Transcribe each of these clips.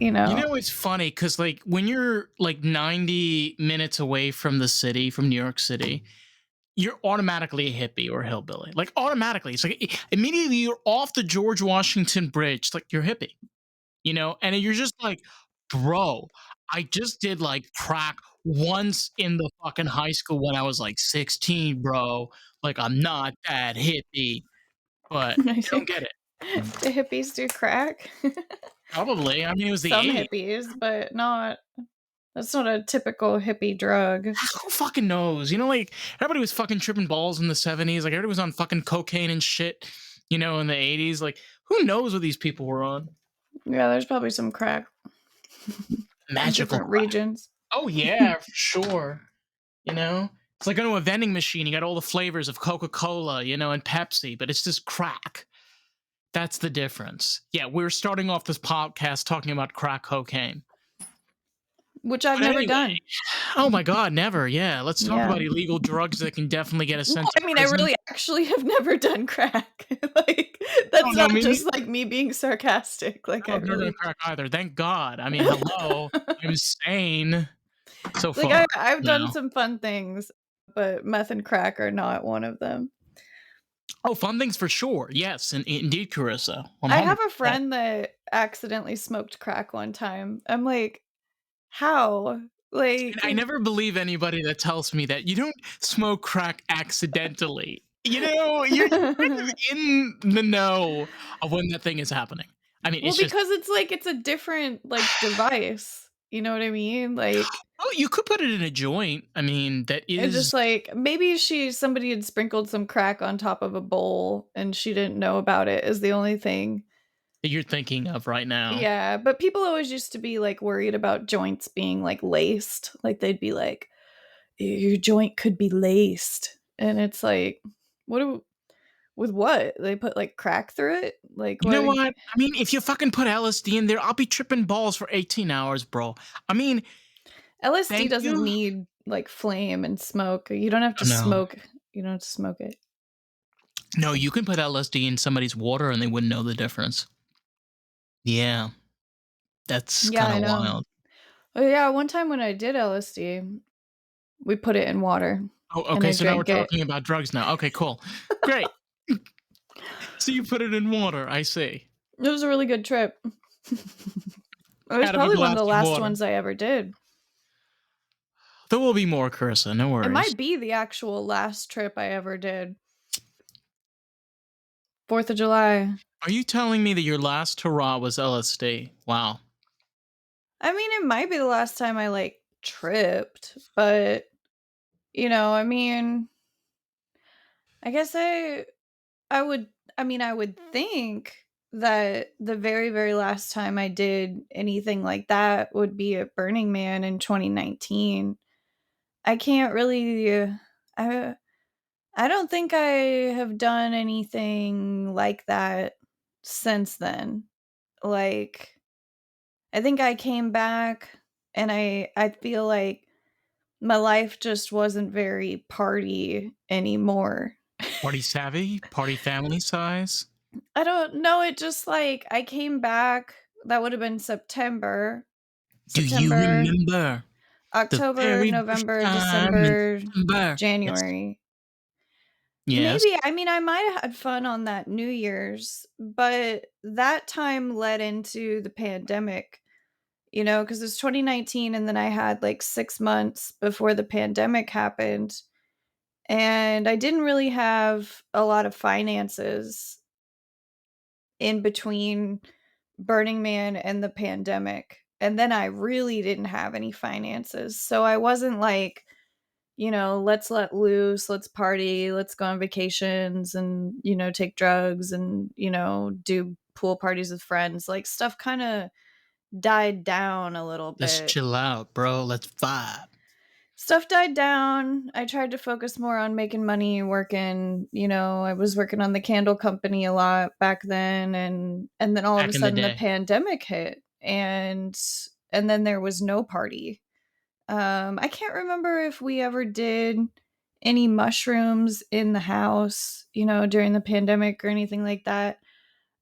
You know, it's funny because like when you're like 90 minutes away from the city, from New York City, you're automatically a hippie or a hillbilly. Like automatically. It's like immediately you're off the George Washington Bridge. It's like you're hippie, and you're just like, bro, I just did like crack once in the fucking high school when I was like 16, bro. Like I'm not that hippie, but you don't get it. The hippies do crack. Probably. I mean, it was the Some 80s. hippies, but not. That's not a typical hippie drug. Who fucking knows? Like everybody was fucking tripping balls in the 70s. Like everybody was on fucking cocaine and shit, in the 80s. Like who knows what these people were on? Yeah, there's probably some crack. Magical different crack. regions. Oh yeah, for sure. It's like going to a vending machine. You got all the flavors of Coca-Cola, and Pepsi, but it's just crack. That's the difference. Yeah, we're starting off this podcast talking about crack cocaine. Which I've never done. Oh my God, never. Yeah, let's talk about illegal drugs that can definitely get a sense of prison. I really actually have never done crack. Like, that's not just like me being sarcastic. Like, I've never done crack either. Thank God. I mean, hello. I'm sane. So far. Like, I've done some fun things, but meth and crack are not one of them. Oh, fun things for sure. Yes, indeed, Carissa. 100%. I have a friend that accidentally smoked crack one time. I'm like, how? Like, I never believe anybody that tells me that you don't smoke crack accidentally. You're in the know of when that thing is happening. I mean, because it's a different device. You know what I mean? Like, oh, you could put it in a joint. I mean, that is. It's just like maybe somebody had sprinkled some crack on top of a bowl and she didn't know about it is the only thing that you're thinking of right now. Yeah, but people always used to be like worried about joints being like laced. Like they'd be like, your joint could be laced, and it's like, with what? They put like crack through it? Like, you know what? I mean, if you fucking put LSD in there, I'll be tripping balls for 18 hours, bro. I mean, LSD doesn't need like flame and smoke. You don't have to smoke. You don't have to smoke it. No, you can put LSD in somebody's water and they wouldn't know the difference. Yeah. That's kind of wild. Oh yeah, one time when I did LSD, we put it in water. Oh, okay. So now we're talking about drugs now. Okay, cool. Great. So you put it in water, I see. It was a really good trip. It was probably one of the last ones I ever did. There will be more, Carissa. No worries. It might be the actual last trip I ever did. 4th of July. Are you telling me that your last hurrah was LSD? Wow. I mean, it might be the last time I like tripped, but I mean, I guess I would think that the very, very last time I did anything like that would be at Burning Man in 2019. I can't really, I don't think I have done anything like that since then. Like, I think I came back and I feel like my life just wasn't very party anymore. Party savvy? Party family size? I don't know. It just like I came back. That would have been September. Do you remember? October, November, December, January. Yes. Maybe. I mean, I might have had fun on that New Year's, but that time led into the pandemic, because it was 2019 and then I had like 6 months before the pandemic happened. And I didn't really have a lot of finances in between Burning Man and the pandemic. And then I really didn't have any finances. So I wasn't like, let's let loose, let's party, let's go on vacations and, take drugs and, do pool parties with friends. Like stuff kind of died down a little bit. Let's chill out, bro. Let's vibe. Stuff died down. I tried to focus more on making money, working, I was working on the candle company a lot back then. And then all of a sudden the pandemic hit and then there was no party. I can't remember if we ever did any mushrooms in the house, during the pandemic or anything like that.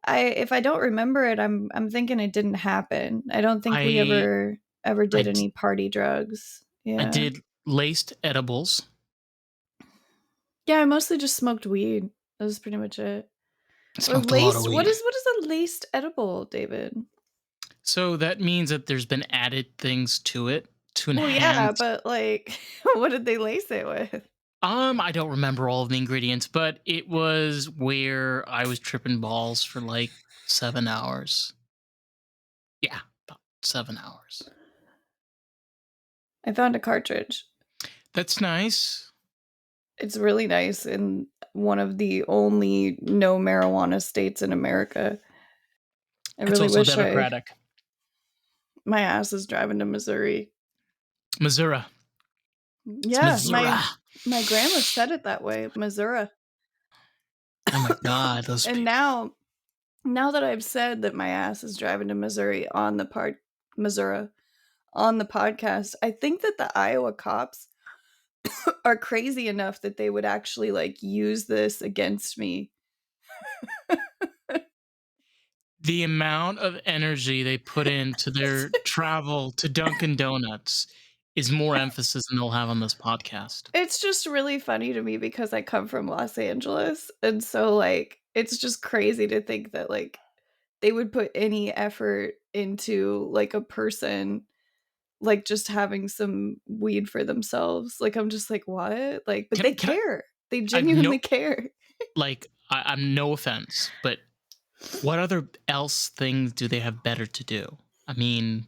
if I don't remember it, I'm thinking it didn't happen. I don't think we I ever I did d- any party drugs. I Yeah. did laced edibles. Yeah, I mostly just smoked weed. That was pretty much it. I Or smoked a lot of laced weed. what is a laced edible, David? So that means that there's been added things to it to Well, yeah, enhance. but, like, what did they lace it with? I don't remember all of the ingredients, but it was where I was tripping balls for like 7 hours. Yeah, about 7 hours. I found a cartridge. That's nice. It's really nice in one of the only no marijuana states in America. I It's really also wish democratic. my ass is driving to Missouri. Missouri. It's Yeah, Missouri. my grandma said it that way, Missouri. Oh my god, those And people. now that I've said that my ass is driving to Missouri on the Missouri on the podcast, I think that the Iowa cops are crazy enough that they would actually like use this against me. The amount of energy they put into their travel to Dunkin' Donuts is more emphasis than they'll have on this podcast. It's just really funny to me because I come from Los Angeles, and so, like, it's just crazy to think that, like, they would put any effort into, like, a person, like, just having some weed for themselves. Like, I'm just like, "What?" Like, but they Can I? care. They I've no genuinely care. like. I'm no offense, but what other else things do they have better to do? I mean,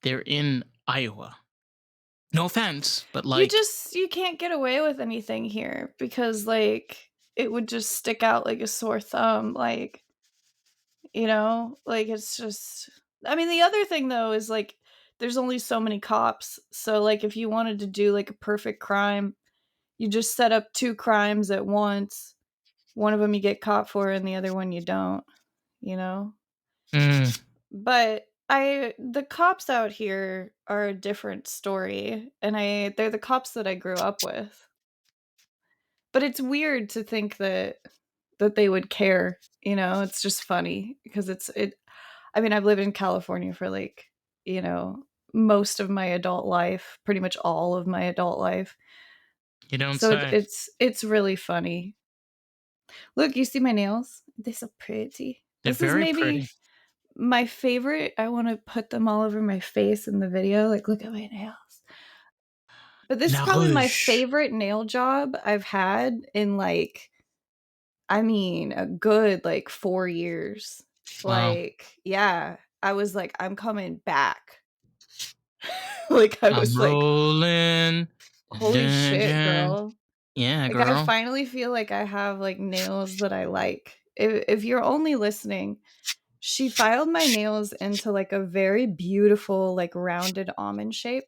they're in Iowa. No offense, but like, You can't get away with anything here because, like, it would just stick out like a sore thumb, like, like, it's just I mean, the other thing, though, is, like, there's only so many cops, so, like, if you wanted to do, like, a perfect crime, you just set up 2 crimes at once. One of them you get caught for and the other one you don't, you know? mm, But the cops out here are a different story, and they're the cops that I grew up with. But it's weird to think that they would care, It's just funny because I mean, I've lived in California for like, you know, most of my adult life, pretty much all of my adult life. you don't So say. it's really funny. Look, you see my nails? They're so pretty. They're This is very maybe pretty. my favorite. I want to put them all over my face in the video. Like, look at my nails. But this is La probably my Rouge. favorite nail job I've had in like, I mean, a good like 4 years. Wow. Like, yeah, I was like, I'm coming back. Like, I I'm was like, rolling. holy Dun, shit, dun. girl. Yeah, Like, I girl. finally feel like I have like nails that I like. If you're only listening, she filed my nails into, like, a very beautiful, like, rounded almond shape,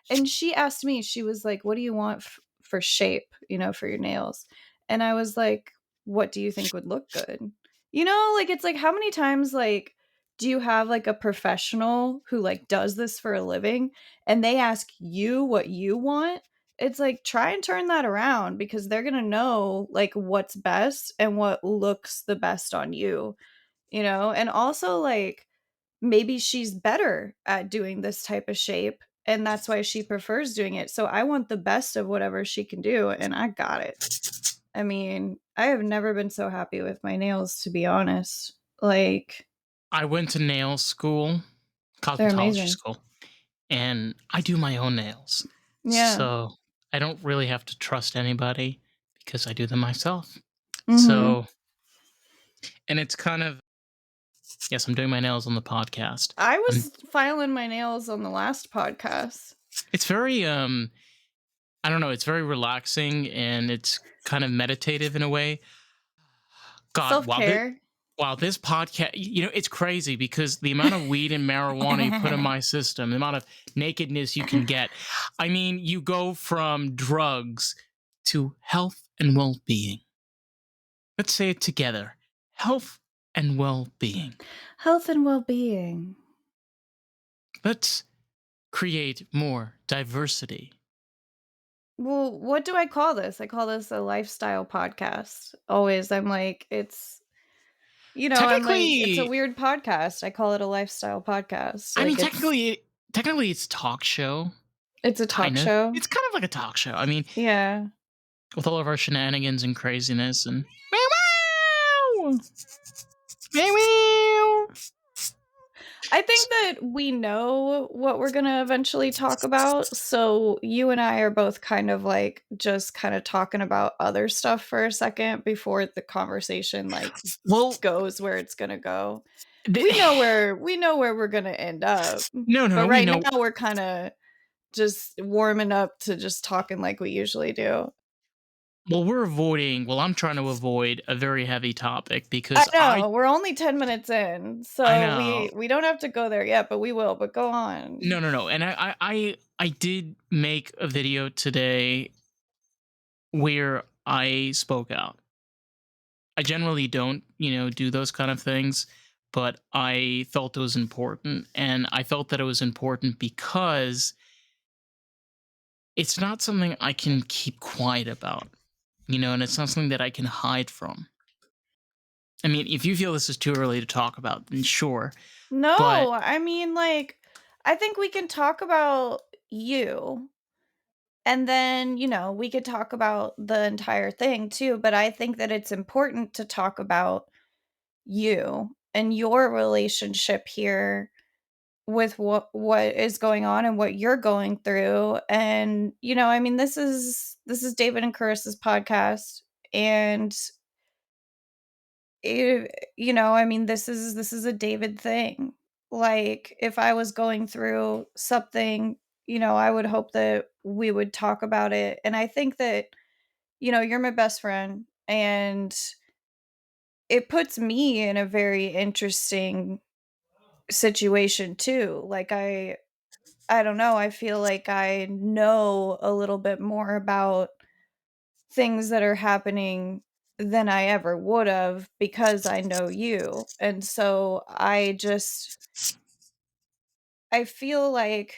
and she asked me, she was like, "What do you want for shape, for your nails?" And I was like, "What do you think would look good?" Like, it's like, how many times, like, do you have, like, a professional who, like, does this for a living, and they ask you what you want? It's like, try and turn that around because they're gonna know, like, what's best and what looks the best on you. And also, like, maybe she's better at doing this type of shape, and that's why she prefers doing it. So I want the best of whatever she can do, and I got it. I mean, I have never been so happy with my nails, to be honest. Like, I went to nail school, they're cosmetology amazing. school, and I do my own nails. Yeah. So I don't really have to trust anybody because I do them myself. Mhm. So, and it's kind of, yes, I'm doing my nails on the podcast. I I'm, was filing my nails on the last podcast. it's very, I don't know, it's very relaxing and it's kind of meditative in a way. God, Self-care. while this podcast, it's crazy because the amount of weed and marijuana you put in my system, the amount of nakedness you can get. I mean, you go from drugs to health and well being. Let's say it together, health and well being. Health and well-being. Let's create more diversity. Well, what do I call this? I call this a lifestyle podcast. Always, I'm like, I'm like, it's a Technically, weird podcast. I call it a lifestyle podcast. I mean, Like technically, it's talk show, it's a talk kind of. show. It's kind of like a talk show. I mean, Yeah. with all of our shenanigans and craziness and meow meow meow meow. I think that we know what we're gonna eventually talk about, so you and I are both kind of, like, just kinda talking about other stuff for a second before the conversation, like, Well, goes where it's gonna go. the, We know where we're gonna end up, no, but we right know. now we're kinda just warming up to just talking like we usually do. Well, I'm trying to avoid a very heavy topic I because know, we're only 10 minutes in, I so know. we don't have to go there yet, but we will, but go on. No, and I did make a video today where I spoke out. I generally don't, do those kind of things, but I felt it was important, and I felt that it was important because it's not something I can keep quiet about, and it's not something that I can hide from. I mean, if you feel this is too early to talk about, then sure, but No, I mean, like, I think we can talk about you, and then, we could talk about the entire thing too, but I think that it's important to talk about you and your relationship here with what is going on and what you're going through. And, I mean, this is David and Carissa's podcast, and I mean, this is a David thing. Like, if I was going through something, I would hope that we would talk about it. And I think that, you're my best friend, and it puts me in a very interesting situation too. Like, I don't know, I feel like I know a little bit more about things that are happening than I ever would have because I know you. And so I feel like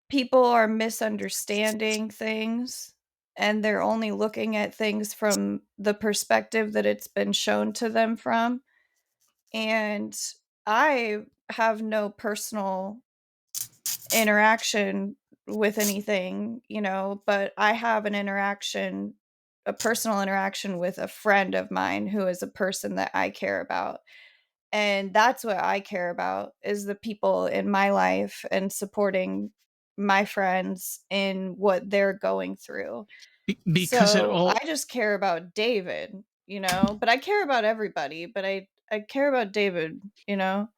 people are misunderstanding things, and they're only looking at things from the perspective that it's been shown to them from. And I have no personal interaction with anything, but I have a personal interaction with a friend of mine who is a person that I care about. And that's what I care about, is the people in my life and supporting my friends in what they're going through. because it So all I just care about David, but I care about everybody, but I care about David, you know?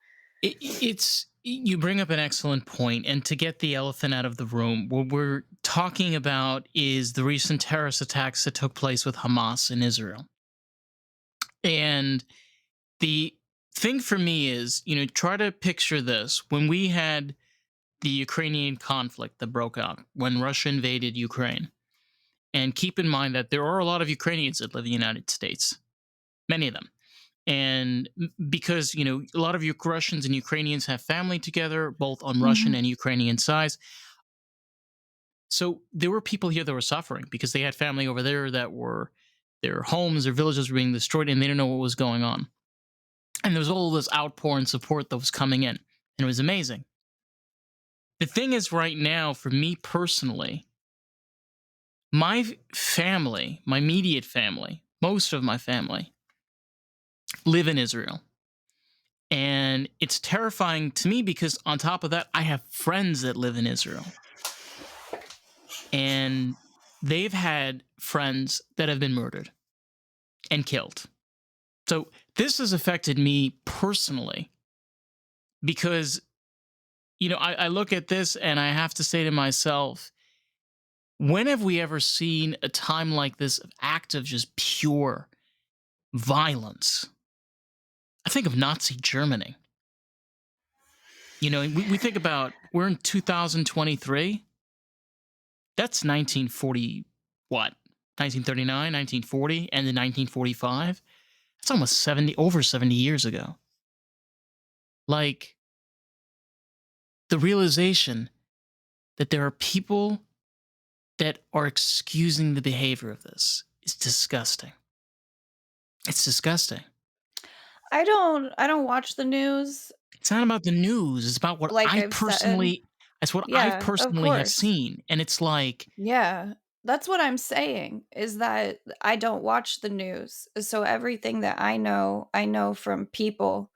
it's you bring up an excellent point, and to get the elephant out of the room, what we're talking about is the recent terrorist attacks that took place with Hamas in Israel. And the thing for me is, try to picture this: when we had the Ukrainian conflict that broke out, when Russia invaded Ukraine, and keep in mind that there are a lot of Ukrainians that live in the United States, many of them. And because, a lot of Russians and Ukrainians have family together, both on Russian Mhm. and Ukrainian sides. So there were people here that were suffering because they had family over there that were, their homes, their villages were being destroyed, and they didn't know what was going on. And there was all this outpour and support that was coming in. And it was amazing. The thing is, right now, for me personally, my family, my immediate family, most of my family live in Israel. And it's terrifying to me because, on top of that, I have friends that live in Israel. And they've had friends that have been murdered and killed. So this has affected me personally because, I look at this and I have to say to myself, when have we ever seen a time like this of act of just pure violence? I think of Nazi Germany. We think about, we're in 2023. That's 1940, what? 1939, 1940, and then 1945. That's almost over 70 years ago. Like, the realization that there are people that are excusing the behavior of this is disgusting. It's disgusting. I don't watch the news, It's not about the news, it's about what like I I've said. personally it's what I Yeah, of personally have course. seen, and it's like, Yeah. That's what I'm saying, is that I don't watch the news. So everything that I know from people,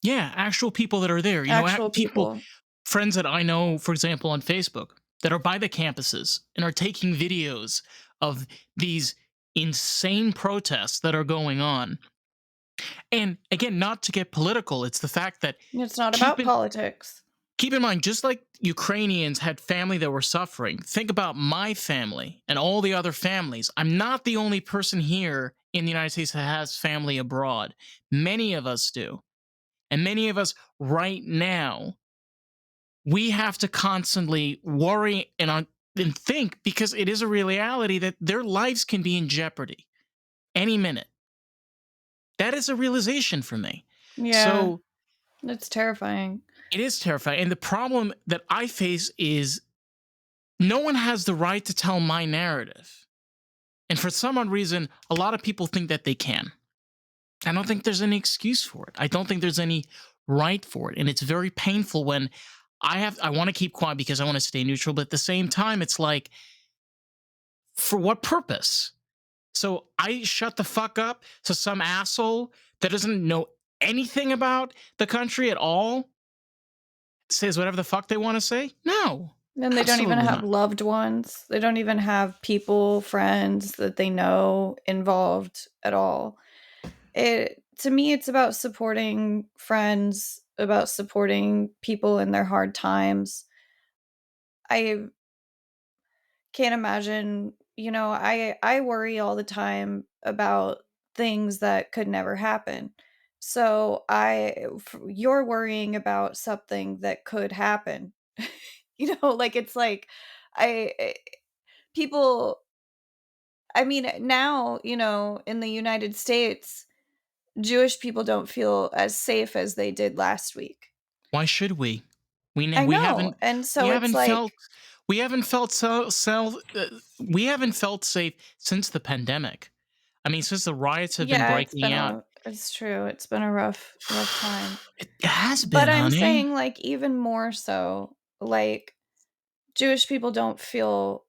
yeah, actual people that are there, actual people, people. friends that I know, for example, on Facebook, that are by the campuses and are taking videos of these insane protests that are going on. And again, not to get political, it's the fact that It's not keep about in politics. keep in mind, just like Ukrainians had family that were suffering, think about my family and all the other families. I'm not the only person here in the United States that has family abroad. Many of us do. And many of us right now, we have to constantly worry and think, because it is a reality that their lives can be in jeopardy any minute. That is a realization for me. Yeah, So it's terrifying. it is terrifying. And the problem that I face is no one has the right to tell my narrative. And for some odd reason, a lot of people think that they can. I don't think there's any excuse for it. I don't think there's any right for it. And it's very painful when I want to keep quiet because I want to stay neutral, but at the same time, it's like, for what purpose? So I shut the fuck up so some asshole that doesn't know anything about the country at all says whatever the fuck they want to say? No. And they don't even Absolutely have not. loved ones. They don't even have people, friends that they know involved at all. It to me it's about supporting friends, about supporting people in their hard times. I can't imagine, I worry all the time about things that could never happen. So you're worrying about something that could happen. Like it's like I people I mean, now, in the United States, Jewish people don't feel as safe as they did last week. Why should we? I We know, haven't and we so it's haven't like, felt we haven't felt safe since the pandemic. I mean, since the riots have been yeah, breaking out. it's true, it's been a rough time. It has But been, I'm honey. saying, like, even more so, like, Jewish people don't feel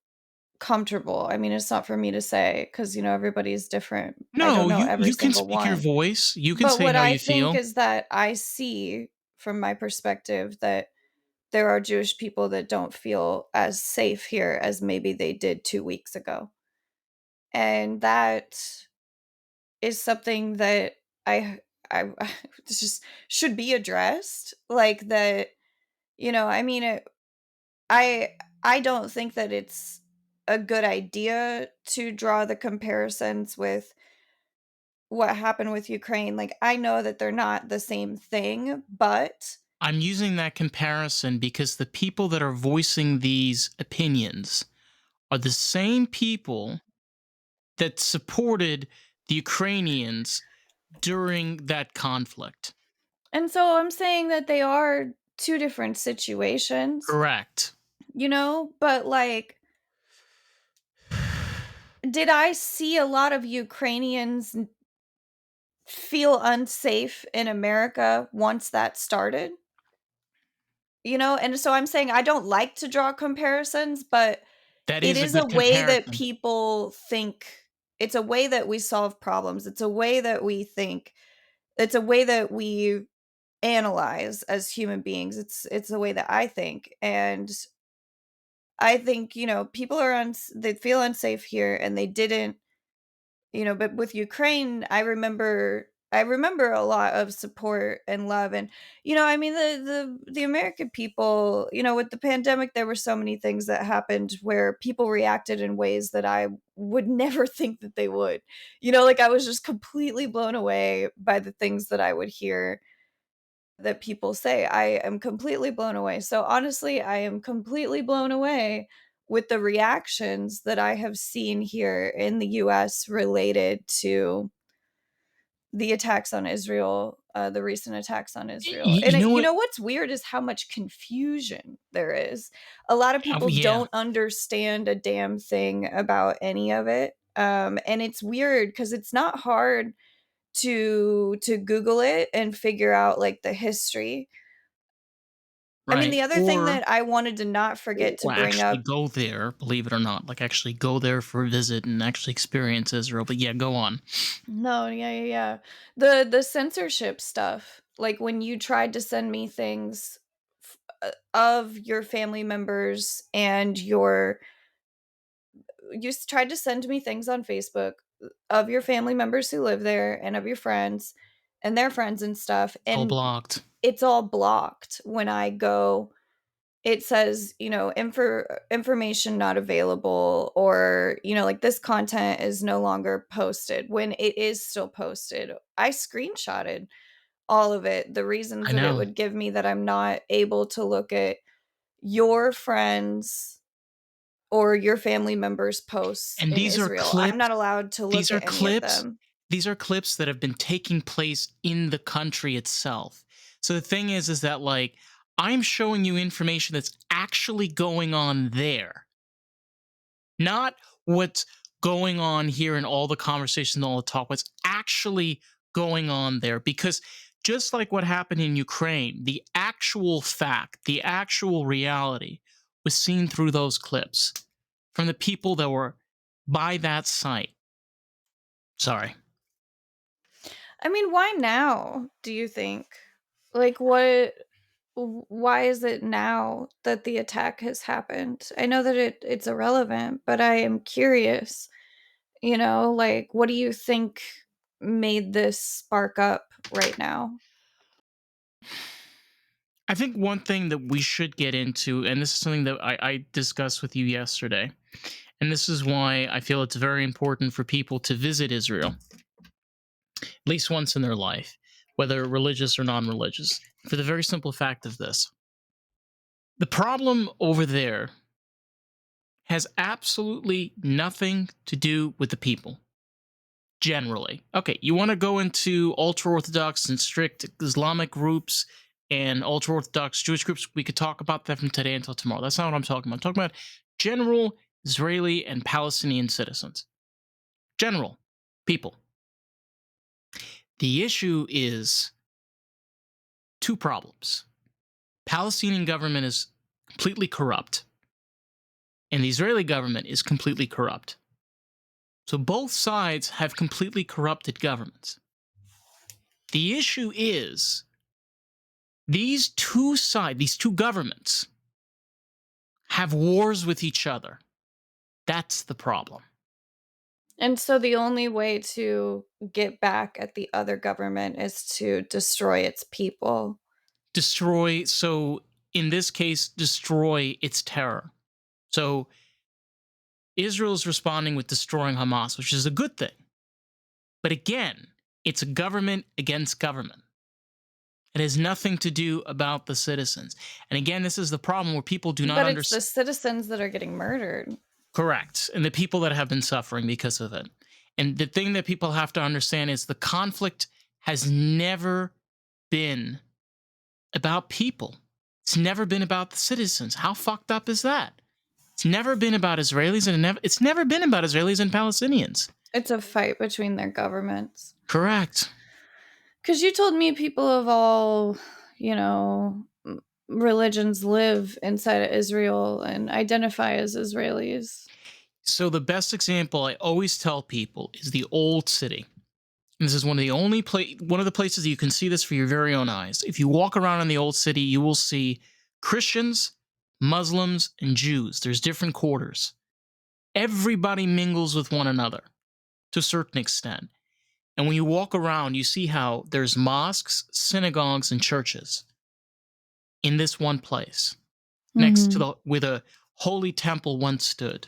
comfortable. I mean, it's not for me to say, because everybody's different. I don't No, know every you can single speak your one. voice. You can But say what how I you think feel. is that I see from my perspective that there are Jewish people that don't feel as safe here as maybe they did 2 weeks ago. And that is something that I this just should be addressed, like, that, I mean, I I don't think that it's a good idea to draw the comparisons with what happened with Ukraine. Like, I know that they're not the same thing, but I'm using that comparison because the people that are voicing these opinions are the same people that supported the Ukrainians during that conflict. and so I'm saying that they are 2 different situations, Correct. but, like, did I see a lot of Ukrainians feel unsafe in America once that started? And so I'm saying I don't like to draw comparisons, but That it is a is a good way that comparison. people think. It's a way that we solve problems. It's a way that we think. It's a way that we analyze as human beings. It's the way that I think. And I think, people they feel unsafe here, and they didn't. But with Ukraine, I remember a lot of support and love. And I mean, the American people, with the pandemic, there were so many things that happened where people reacted in ways that I would never think that they would. Like, I was just completely blown away by the things that I would hear that people say. I am completely blown away. So honestly, I am completely blown away with the reactions that I have seen here in the US related to the attacks on Israel, the recent attacks on Israel. And You know what? what's weird is how much confusion there is. A lot of Oh, people yeah. don't understand a damn thing about any of it. And it's weird because it's not hard to Google it and figure out like the history. I mean, Right. the other thing Or that I wanted to not forget to bring actually up. go there, believe it or not, like actually go there for a visit and actually experience Israel. But yeah, go on. No, yeah, yeah, yeah. The censorship stuff, like when you tried to send me things of your family members and tried to send me things on Facebook of your family members who live there and of your friends and their friends and stuff, All and blocked. it's all blocked when I go. It says, information not available, or, like this content is no longer posted when it is still posted. I screenshotted all of it, the reasons I that it know. would give me that I'm not able to look at your friends or your family members' posts And in these are Israel. I'm clips. not allowed to These look are at any of clips. them. These are clips that have been taking place in the country itself. So the thing is that like I'm showing you information that's actually going on there, not what's going on here in all the conversations and all the talk. What's actually going on there? Because just like what happened in Ukraine, the actual fact, the actual reality was seen through those clips from the people that were by that site. Sorry. I mean, why now, do you think? Like, why is it now that the attack has happened? I know that it's irrelevant, but I am curious, like what do you think made this spark up right now? I think one thing that we should get into, and this is something that I discussed with you yesterday, and this is why I feel it's very important for people to visit Israel at least once in their life, whether religious or non religious, for the very simple fact of this. The problem over there has absolutely nothing to do with the people. Generally. Okay, you want to go into ultra Orthodox and strict Islamic groups and ultra Orthodox Jewish groups, we could talk about that from today until tomorrow. That's not what I'm talking about. I'm talking about general Israeli and Palestinian citizens. General people. The issue is two problems. Palestinian government is completely corrupt, and the Israeli government is completely corrupt. So both sides have completely corrupted governments. The issue is these two governments have wars with each other. That's the problem. And so the only way to get back at the other government is to destroy its people. Destroy, so in this case, destroy its terror. So Israel is responding with destroying Hamas, which is a good thing. But again, it's a government against government. It has nothing to do about the citizens. And again, this is the problem where people do not But it's the understand. citizens that are getting murdered. Correct. And the people that have been suffering because of it. And the thing that people have to understand is the conflict has never been about people. It's never been about the citizens. How fucked up is that? It's never been about Israelis and it's never been about Israelis and Palestinians. It's a fight between their governments. Correct. Because you told me people of all, you know, religions live inside of Israel and identify as Israelis. So the best example I always tell people is the old city. And this is one of the places that you can see this for your very own eyes. If you walk around in the old city, you will see Christians, Muslims, and Jews. There's different quarters. Everybody mingles with one another to a certain extent. And when you walk around, you see how there's mosques, synagogues, and churches in this one place, next to Mm-hmm. where the holy temple once stood,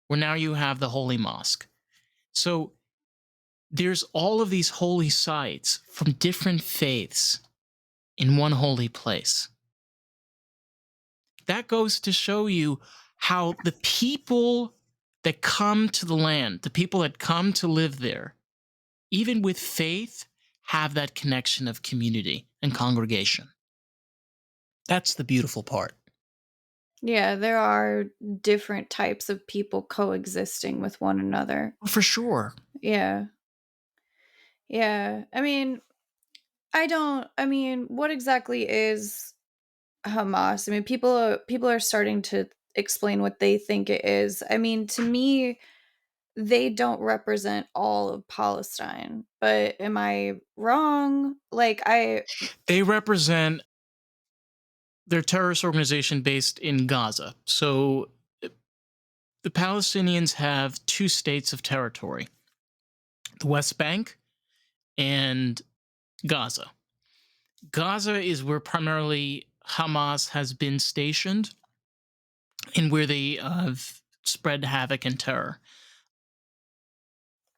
where now you have the holy mosque. So there's all of these holy sites from different faiths in one holy place. That goes to show you how the people that come to the land, the people that come to live there, even with faith, have that connection of community and congregation. That's the beautiful part. Yeah, there are different types of people coexisting with one another. For sure. Yeah. Yeah. I mean, what exactly is Hamas? I mean, people are starting to explain what they think it is. I mean, to me, they don't represent all of Palestine. But am I wrong? Like I They represent their terrorist organization based in Gaza. So the Palestinians have two states of territory: the West Bank and Gaza. Gaza is where primarily Hamas has been stationed and where they have spread havoc and terror.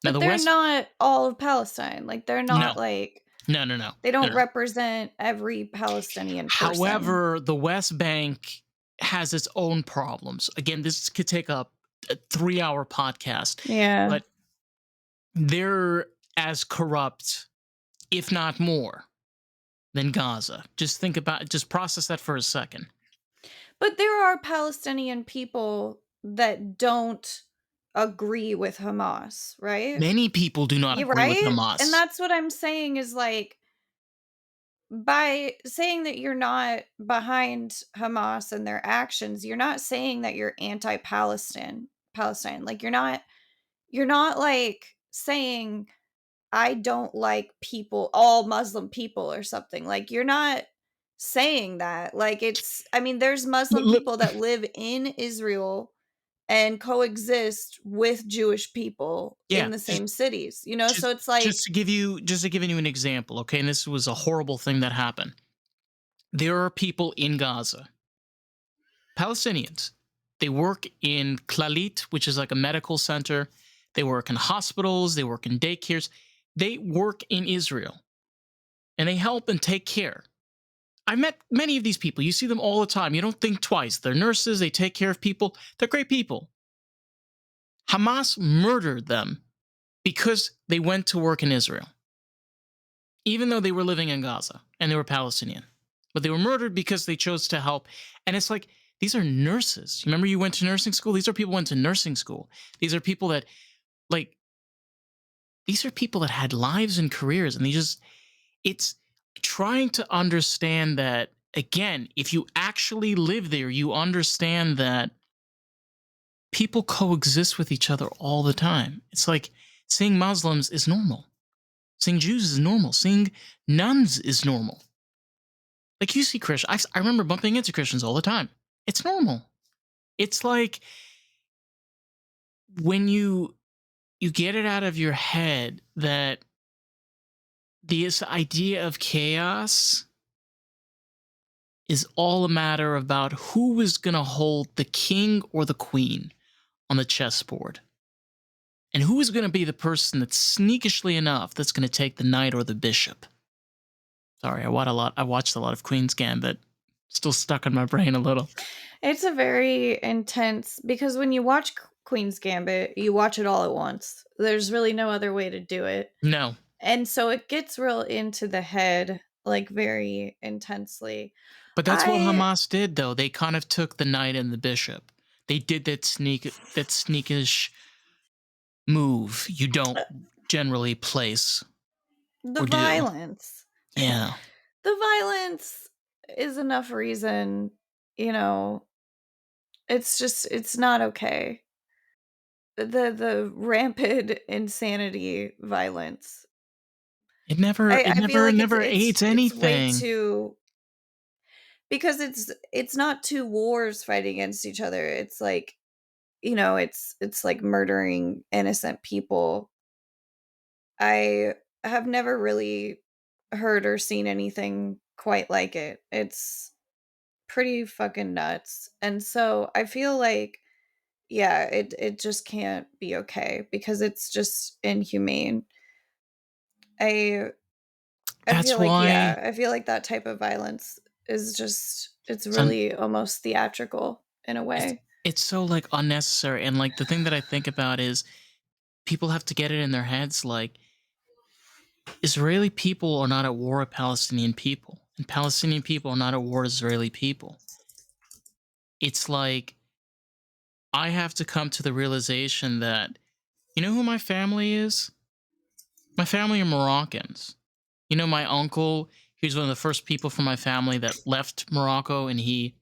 Now, but the they're West, not all of Palestine. Like they're no, not like no, no, no, they no, don't no. represent every Palestinian person. However, the West Bank has its own problems. Again, this could take up a 3 hour podcast, Yeah. but they're as corrupt, if not more, than Gaza. Just think about, just process that for a second. But there are Palestinian people that don't agree with Hamas, right? Many people do not You agree with right? And Hamas. that's what I'm saying is like by saying that you're not behind Hamas and their actions, you're not saying that you're Palestine. Like you're not like saying I don't like people, all Muslim people or something. Like you're not saying that. Like it's I mean there's Muslim people that live in Israel and coexist with Jewish people Yeah, in the same cities. You know, so just it's like just to give you an example, okay? And this was a horrible thing that happened. There are people in Gaza, Palestinians. They work in Klalit, which is like a medical center. They work in hospitals. They work in daycares. They work in Israel and they help and take care. I met many of these people. You see them all the time. You don't think twice. They're nurses. They take care of people. They're great people. Hamas murdered them because they went to work in Israel, even though they were living in Gaza and they were Palestinian. But they were murdered because they chose to help. And it's like, these are nurses. Remember you went to nursing school? These are people who went to nursing school. These are people that, like, these are people that had lives and careers. And it's trying to understand that, again, if you actually live there, you understand that people coexist with each other all the time. It's like seeing Muslims is normal. Seeing Jews is normal. Seeing nuns is normal. Like you see Christians. I remember bumping into Christians all the time. It's normal. It's like when you get it out of your head that this idea of chaos is all a matter about who is going to hold the king or the queen on the chessboard. And who is going to be the person that's sneakishly enough that's going to take the knight or the bishop. Sorry, I watched a lot of Queen's Gambit. Still stuck in my brain a little. it's a very intense because when you watch Queen's Gambit, you watch it all at once. There's really no other way to do it. No, And so it gets real into the head like very intensely. but that's what I Hamas did, though. They kind of took the knight and the bishop. They did that sneakish move you don't generally place the or do. violence. Yeah, The violence is enough reason, you know, it's not okay. The rampant insanity violence. it I feel never like never aids it's way anything. too because it's not two wars fighting against each other. It's like, you know, it's like murdering innocent people. I have never really heard or seen anything quite like it. It's pretty fucking nuts. And so I feel like yeah, it just can't be okay because it's just inhumane. I I That's feel like why yeah, I feel like that type of violence is just it's some really almost theatrical in a it's way. it's so like unnecessary. And like the thing that I think about is people have to get it in their heads like Israeli people are not at war with Palestinian people, and Palestinian people are not at war with Israeli people. It's like I have to come to the realization that you know who my family is? My family are Moroccans. You know, my uncle, he was one of the first people from my family that left Morocco, and he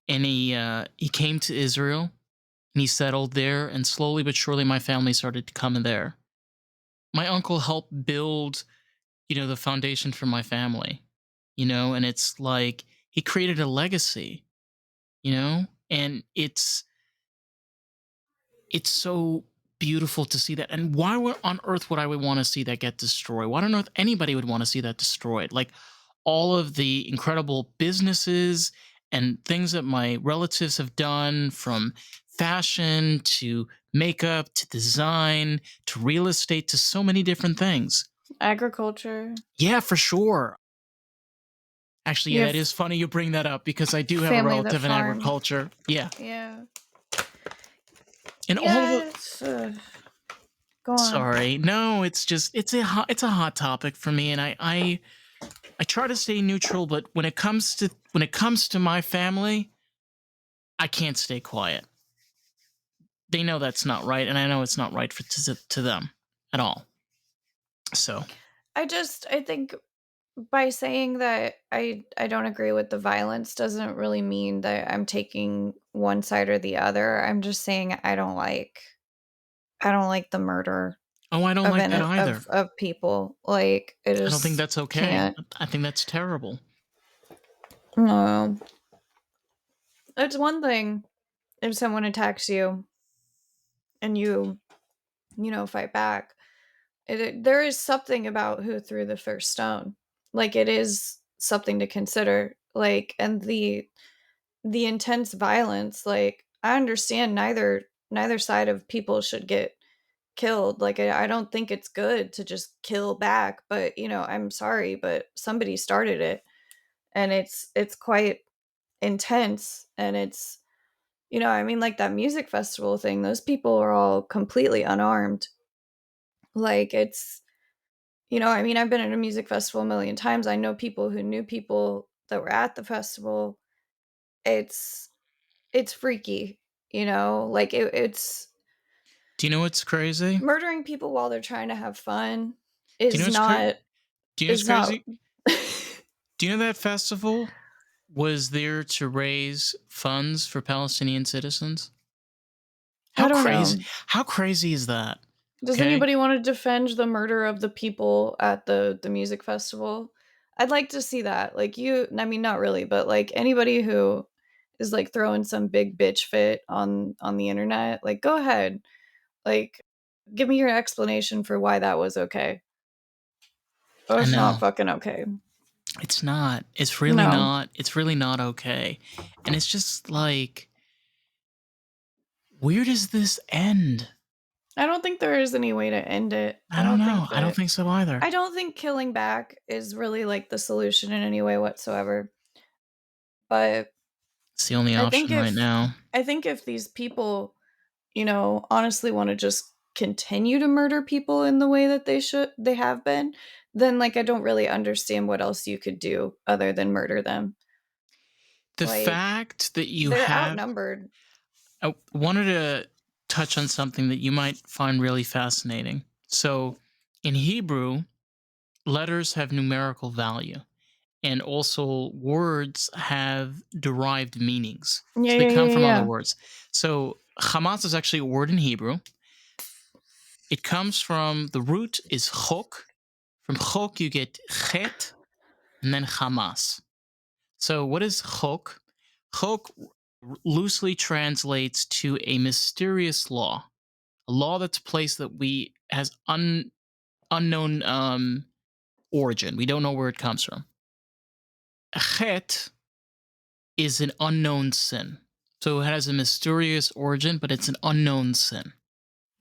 came to Israel and he settled there, and slowly but surely my family started to come in there. My uncle helped build, the foundation for my family, and it's like he created a legacy, and it's so beautiful to see that. And on earth would I would want to see that get destroyed? Why on earth anybody would want to see that destroyed? Like all of the incredible businesses and things that my relatives have done, from fashion to makeup to design to real estate to so many different things. Agriculture. Yeah, for sure. Actually, You yeah, have that is funny you bring that up because I do have a family that relative in farm. agriculture. Yeah. Yeah. And all the Yeah, it's, go on. sorry. No, it's a hot topic for me, and I try to stay neutral, but when it comes to my family, I can't stay quiet. They know that's not right, and I know it's not right to them at all. So, I think by saying that I don't agree with the violence doesn't really mean that I'm taking one side or the other. I'm just saying I don't like the murder oh, I don't of like that either. of people. Like, I I don't think just that's okay. can't. I think that's terrible. No. It's one thing if someone attacks you and you fight back. There is something about who threw the first stone. Like, it is something to consider. Like, and the intense violence, like, I understand neither side of people should get killed. Like, I don't think it's good to just kill back, but, I'm sorry, but somebody started it, and it's quite intense, and it's I mean, like, that music festival thing, those people are all completely unarmed. Like, I mean, I've been at a music festival a million times. I know people who knew people that were at the festival. It's it's freaky, like, it's Do you know what's crazy? murdering people while they're trying to have fun Do you know is what's crazy? not Do you know what's is not crazy? Do you know that festival was there to raise funds for Palestinian citizens? I How don't crazy! know. How crazy is that? Does Okay, anybody wanna defend the murder of the people at the music festival? I'd like to see that. Like, I mean, not really, but, like, anybody who is, like, throwing some big bitch fit on the internet, like, go ahead. Like, give me your explanation for why that was okay. Oh, I it's not know. fucking okay. It's not. It's really No. not. It's really not okay. And it's just like, where does this end? I don't think there is any way to end it. I don't know. I don't think so either. I don't think killing back is really, like, the solution in any way whatsoever. But It's the only I think option right if now. I think if these people, honestly wanna just continue to murder people in the way that they have been, then, like, I don't really understand what else you could do other than murder them. The Like, fact that you they're have, outnumbered. I wanted to touch on something that you might find really fascinating. So, in Hebrew, letters have numerical value, and also words have derived meanings. Yeah, So they yeah, come yeah, from other yeah. words. So Hamas is actually a word in Hebrew. It comes from, the root is chok. From chok you get chet and then Hamas. So what is chok? Chok loosely translates to a mysterious law, a law that's placed that we has unknown origin. We don't know where it comes from. Chet is an unknown sin. So it has a mysterious origin, but it's an unknown sin.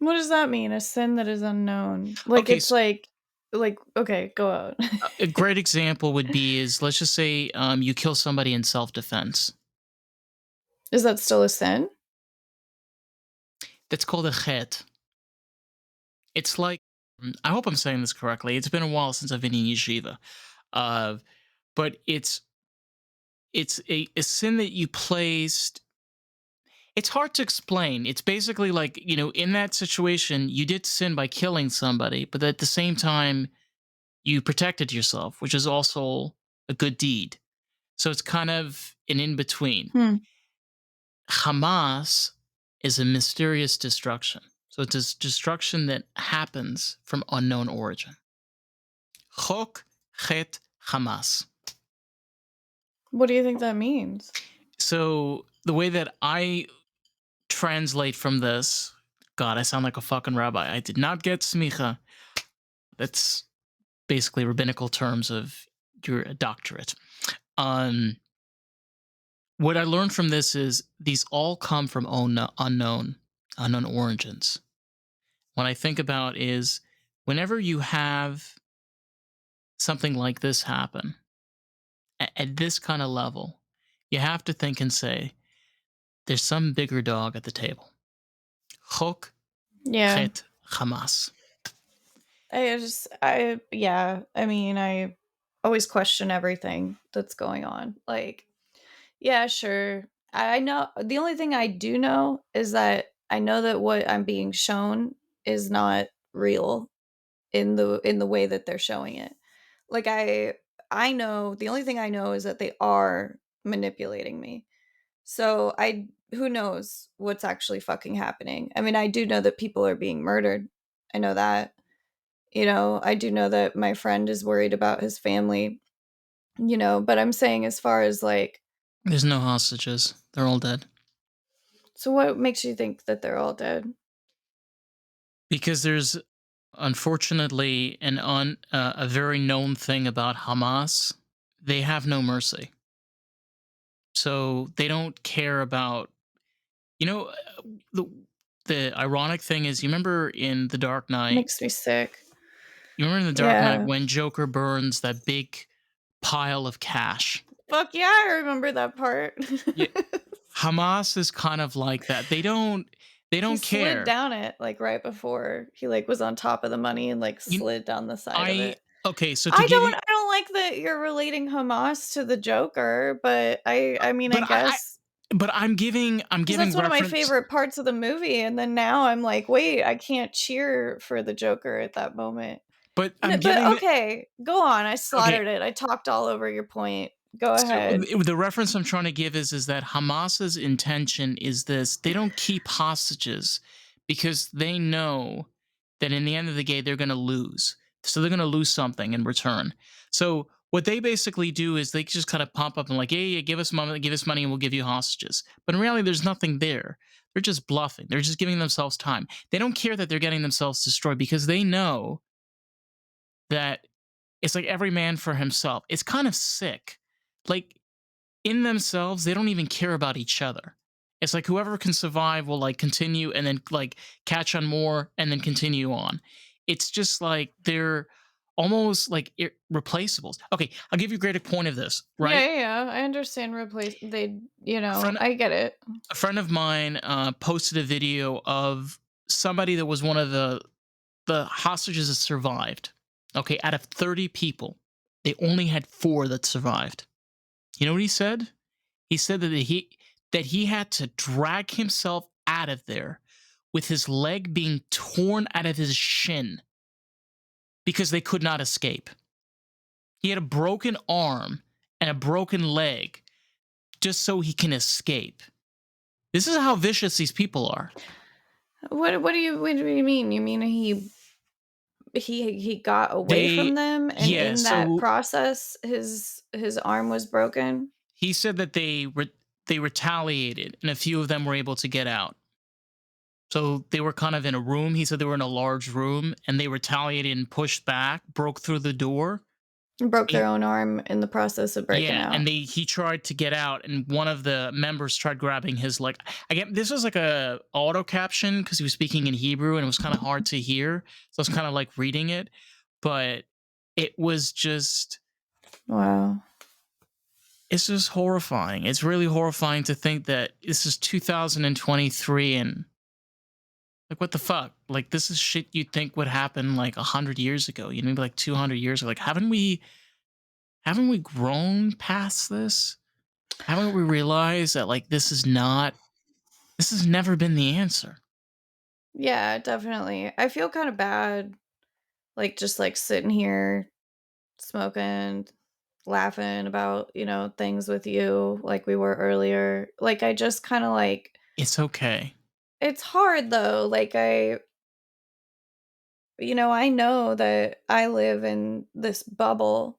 What does that mean? A sin that is unknown? Like, Okay, it's so like, okay, go on. a great example would be, is let's just say you kill somebody in self defense. Is that still a sin? That's called a chet. It's like, I hope I'm saying this correctly. It's been a while since I've been in yeshiva, uh, but it's a sin that you placed. It's hard to explain. It's basically like, in that situation, you did sin by killing somebody, but at the same time, you protected yourself, which is also a good deed. So it's kind of an in between. Hmm. Hamas is a mysterious destruction. So it's a destruction that happens from unknown origin. Chok chet Hamas. What do you think that means? So the way that I translate from this, God, I sound like a fucking rabbi. I did not get smicha. That's basically rabbinical terms of your doctorate. Um, what I learned from this is these all come from unknown origins. What I think about is whenever you have something like this happen at this kind of level, you have to think and say, there's some bigger dog at the table. Chok Yeah. chet Hamas. Yeah. I mean, I always question everything that's going on. Like, yeah, sure. I know the only thing I do know is that I know that what I'm being shown is not real in the way that they're showing it. Like I know the only thing I know is that they are manipulating me. So I who knows what's actually fucking happening. I mean, I do know that people are being murdered. I know that. I do know that my friend is worried about his family, but I'm saying as far as like There's no hostages. They're all dead. so what makes you think that they're all dead? Because there's unfortunately a very known thing about Hamas. They have no mercy. So they don't care about you know uh, the the ironic thing is you remember in The Dark Knight. Makes me sick. You remember in The Dark Knight Yeah. when Joker burns that big pile of cash. Fuck yeah, I remember that part. Yeah, Hamas is kind of like that. They He don't slid care. down it, like, right before he, like, was on top of the money and, like, You slid down the side of I it. Okay, so to give you I don't like that you're relating Hamas to the Joker, but I mean, I but guess I'm 'cause giving that's one of my reference. favorite parts of the movie, and then now I'm like, "Wait, I can't cheer for the Joker at that moment." But I'm N but giving okay, go on, I Okay, slaughtered it, I talked all over your point. Go so ahead. the reference I'm trying to give is that Hamas's intention is this: they don't keep hostages because they know that in the end of the day they're going to lose. So they're going to lose something in return. So what they basically do is they just kind of pump up and like, yeah, give us money, and we'll give you hostages. But in reality, there's nothing there. They're just bluffing. They're just giving themselves time. They don't care that they're getting themselves destroyed because they know that it's like every man for himself. It's kind of sick. Like in themselves, they don't even care about each other. It's like whoever can survive will like continue and then like catch on more and then continue on. It's just like they're almost like replaceables. Okay, I'll give you a great point of this, Yeah, right? yeah, yeah, I understand replace they A friend I get it. a friend of mine posted a video of somebody that was one of the hostages that survived. Okay, out of 30 people, they only had 4 that survived. You know what he said? He said that he had to drag himself out of there with his leg being torn out of his shin because they could not escape. He had a broken arm and a broken leg just so he can escape. This is how vicious these people are. What do you mean? You mean he got away from They them and Yeah, in that so process his arm was broken? he said that they retaliated and a few of them were able to get out. So they were kind of in a room. He said they were in a large room and they retaliated and pushed back, broke through the door. And So broke their own arm in the process of breaking yeah, and out. he tried to get out, and one of the members tried grabbing his leg. Again, this was like a auto caption because he was speaking in Hebrew and it was kind of hard to hear. So I was kind of like reading it, but it was just Wow. it's just horrifying. It's really horrifying to think that this is 2023 and like what the fuck? Like this is shit you'd think would happen like 100 years ago. Maybe like 200 years ago. Like haven't we grown past this? Haven't we realized that like this This has never been the answer. Yeah, definitely. I feel kind of bad, like, just, like, sitting here smoking, laughing about, things with you like we were earlier. Like, I just kinda, like It's okay. it's hard, though. Like, I know that I live in this bubble,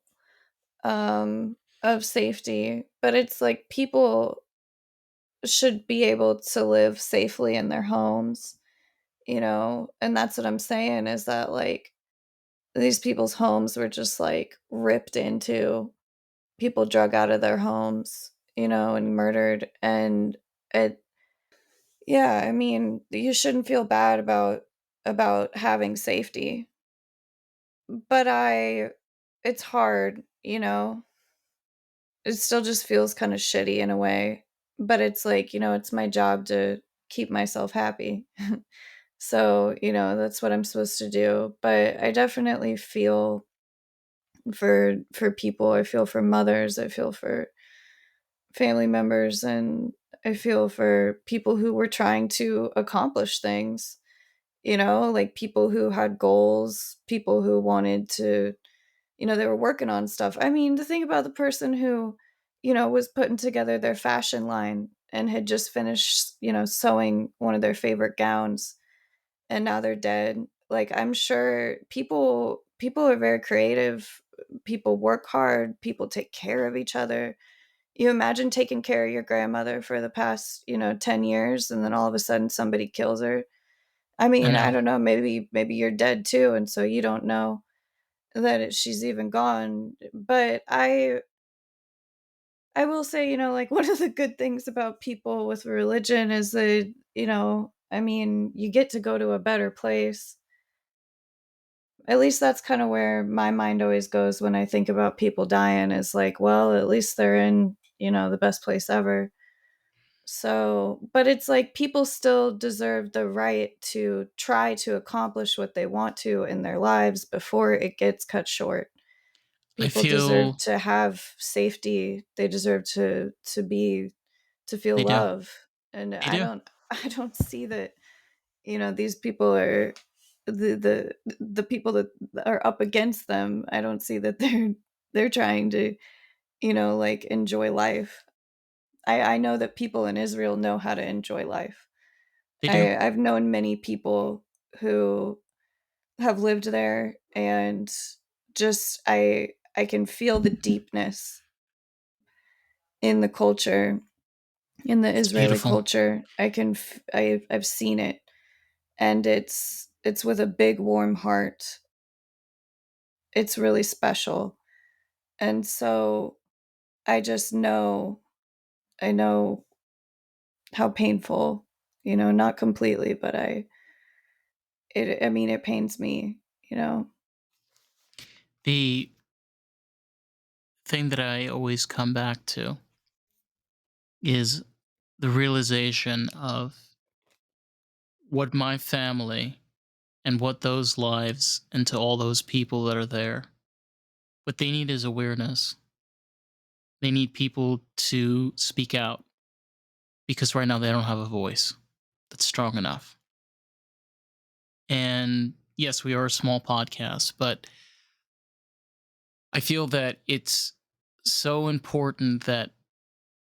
of safety, but it's like people should be able to live safely in their homes, and that's what I'm saying is that, like, these people's homes were just, like, ripped into, people drug out of their homes, and murdered, and it yeah, I mean, you shouldn't feel bad about having safety, but it's hard, It still just feels kinda shitty in a way, but it's like, it's my job to keep myself happy. So, that's what I'm supposed to do, but I definitely feel for people. I feel for mothers, I feel for family members, and I feel for people who were trying to accomplish things, like people who had goals, people who wanted to, they were working on stuff. I mean, to think about the person who, was putting together their fashion line and had just finished, sewing one of their favorite gowns and now they're dead. Like, I'm sure people are very creative, people work hard, people take care of each other. You imagine taking care of your grandmother for the past, 10 years, and then all of a sudden somebody kills her. I I mean, I know. don't know, maybe you're dead too, and so you don't know that she's even gone. But I will say, like, one of the good things about people with religion is that, I mean, you get to go to a better place. At least that's kinda where my mind always goes when I think about people dying is like, well, at least they're in, the best place ever. So, but it's like people still deserve the right to try to accomplish what they want to in their lives before it gets cut short. I People deserve feel to have safety. They deserve to feel they do. love, and They I do. don't I don't see that, these people are the people that are up against them. I don't see that they're trying to, like, enjoy life. I know that people in Israel know how to enjoy life. They do. I've known many people who have lived there, and just I can feel the deepness in the culture, in the It's Israeli beautiful. culture. I've seen it, and it's with a big warm heart. It's really special. And so I just I know how painful, not completely, but I mean, it pains me, you know? The thing that I always come back to is the realization of what my family and what those lives and to all those people that are there, what they need is awareness. They need people to speak out because right now they don't have a voice that's strong enough. And yes, we are a small podcast, but I feel that it's so important that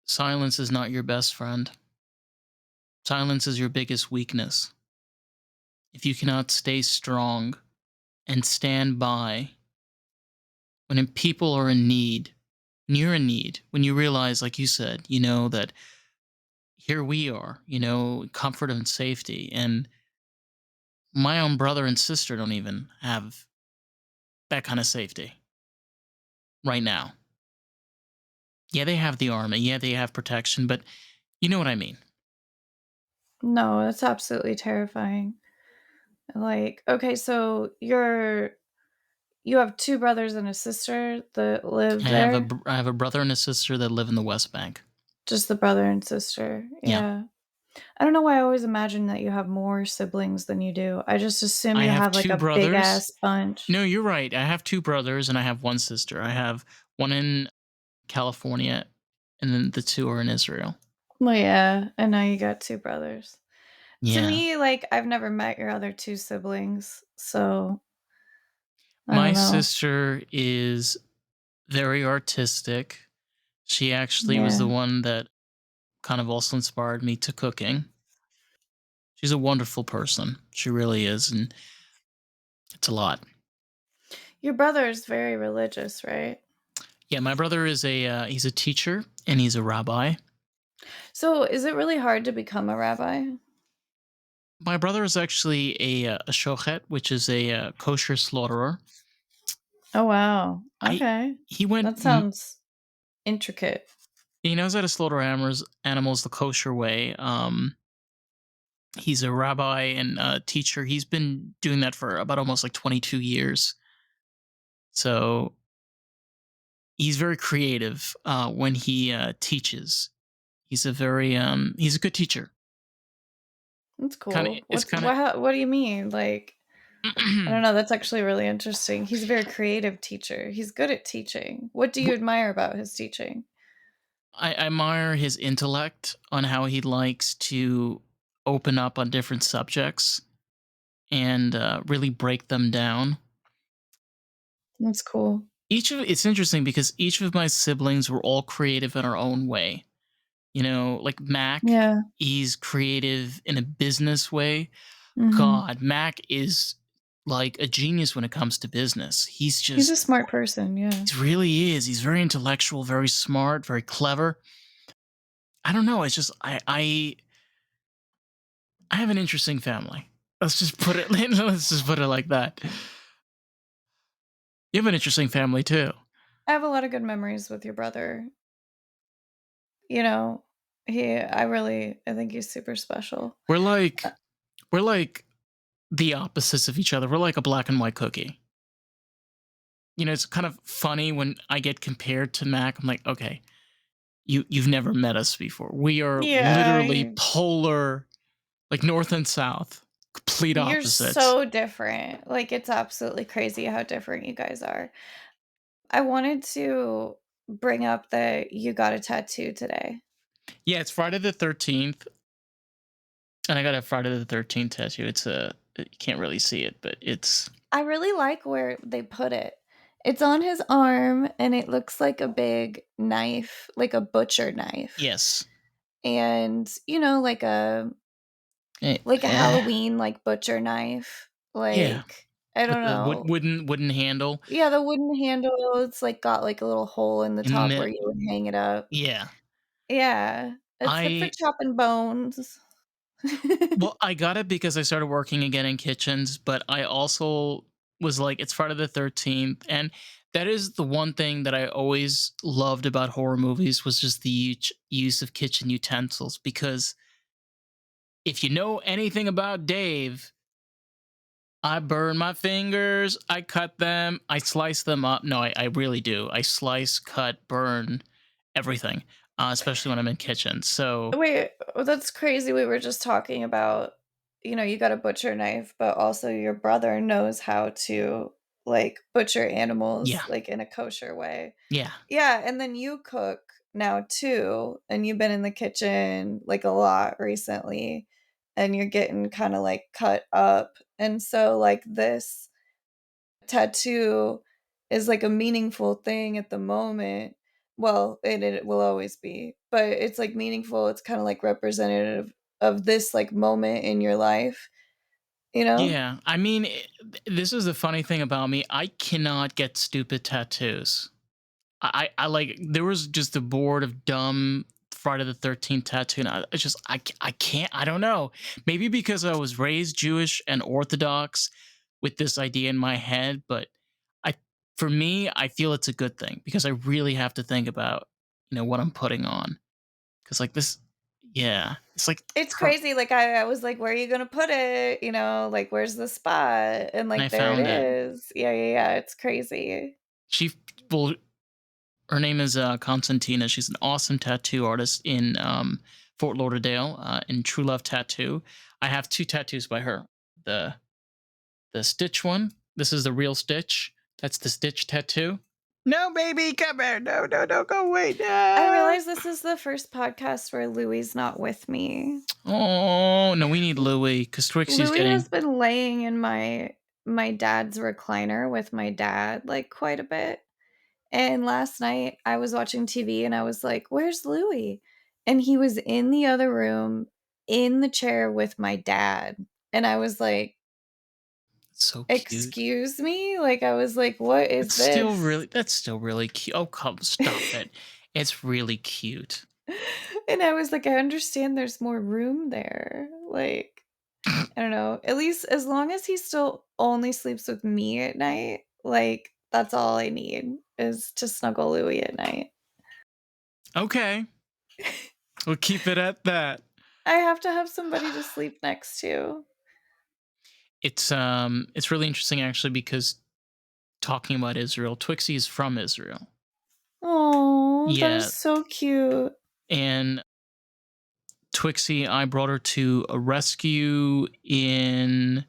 silence is not your best friend. Silence is your biggest weakness. If you cannot stay strong and stand by when people are in need, when you're in need, when you realize, like you said, that here we are, comfort and safety. And my own brother and sister don't even have that kind of safety right now. Yeah, they have the army. Yeah, they have protection, but you know what I mean. No, that's absolutely terrifying. Like, okay, so you have 2 brothers and a sister that live there? I have a brother and a sister that live in the West Bank. Just the brother and sister, Yeah. yeah. I don't know why I always imagine that you have more siblings than you do. I just assume I you have have, like, two a big brothers. ass bunch. No, you're right. I have two brothers and I have one sister. I have one in California and then the two are in Israel. Well, yeah, and now you got 2 brothers. To Yeah. me, like, I've never met your other 2 siblings, so I My don't know. sister is very artistic. She actually was the Yeah. one that kind of also inspired me to cooking. She's a wonderful person. She really is, and it's a lot. Your brother is very religious, right? Yeah, my brother is he's a teacher and he's a rabbi. So, is it really hard to become a rabbi? My brother is actually a shochet, which is a kosher slaughterer. Oh, wow. I Okay. he went That sounds intricate. he knows how to slaughter animals the kosher way. He's a rabbi and teacher. He's been doing that for about almost like 22 years. So he's very creative when he teaches. He's a good teacher. That's Kind of cool. it's What's kind of what do you mean? Like, I don't know, that's actually really interesting. He's a very creative teacher. He's good at teaching. What do you admire about his teaching? I admire his intellect on how he likes to open up on different subjects and really break them down. That's cool. Each of It's interesting because each of my siblings were all creative in our own way. You know, like Mac, Yeah. he's creative in a business way. Mhm. God, Mac is like a genius when it comes to business. He's a smart person, yeah. He really is. He's very intellectual, very smart, very clever. I don't know. It's just I have an interesting family. Let's just put it let's just put it like that. You have an interesting family too. I have a lot of good memories with your brother. You know, I think he's super special. We're Uh, like we're like the opposites of each other. We're like a black and white cookie. You know, it's kind of funny when I get compared to Mac. I'm like, okay, you've never met us before. We are yeah, literally polar, like north and south, complete you're opposites. so different. Like, it's absolutely crazy how different you guys are. I wanted to bring up that you got a tattoo today. Yeah, it's Friday the 13th, and I got a Friday the 13th tattoo. You can't really see it, but it's I really like where they put it. It's on his arm and it looks like a big knife, like a butcher knife. yes. And, Eh, like a eh, Halloween like butcher knife. yeah, Like, I with don't the know. wooden handle Yeah, the wooden handle, it's like got like a little hole in the in the top mid. where you would hang it up. Yeah, Yeah. It's good for I chopping bones. well, I got it because I started working again in kitchens, but I also was like, it's Friday the 13th, and that is the one thing that I always loved about horror movies was just the use of kitchen utensils. Because if you know anything about Dave, I burn my fingers, I cut them, I slice them up. No, I really do. I slice, cut, burn everything, especially when I'm in kitchen. So Wait, that's crazy. We were just talking about, you got a butcher knife, but also your brother knows how to like butcher animals yeah, like in a kosher way. yeah, Yeah, and then you cook now too, and you've been in the kitchen like a lot recently, and you're getting kind of like cut up. And so like this tattoo is like a meaningful thing at the moment. Well, it will always be, but it's like meaningful. It's kind of like representative of this like moment in your life, you know? yeah. I mean, this is the funny thing about me. I cannot get stupid tattoos. I like there was just a board of dumb Friday the 13th tattoo, and I can't. I don't know. Maybe because I was raised Jewish and Orthodox with this idea in my head, but I for me, I feel it's a good thing because I really have to think about what I'm putting on because like this, yeah, it's like It's crazy. Like I was like, where are you gonna put it? Like where's the spot? And and I like there it found it. is. Yeah, yeah, yeah. It's crazy. She well, her name is Constantina. She's an awesome tattoo artist in Fort Lauderdale in True Love Tattoo. I have two tattoos by her. The the Stitch one. This is the real Stitch. That's the Stitch tattoo. No, baby, come here. No, no, no, go away. I No. realize this is the first podcast where Louie's not with me. Oh, no, we need Louie because Twixie's Louis getting. has been laying in my dad's recliner with my dad, like, quite a bit, and last night, I was watching TV and I was like, "Where's Louis?" And he was in the other room, in the chair with my dad, and I was like, So cute. "Excuse me?" Like, I was like, "What is this?" That's still really cute. Oh, come, stop it. It's really cute. And I was like, "I understand there's more room there." Like, I don't know. At least as long as he still only sleeps with me at night, like, that's all I need is to snuggle Louis at night. Okay, we'll keep it at that. I have to have somebody to sleep next to. It's really interesting actually because talking about Israel, Twixie is from Israel. Oh, that is Yeah, so cute. and Twixie, I brought her to a rescue in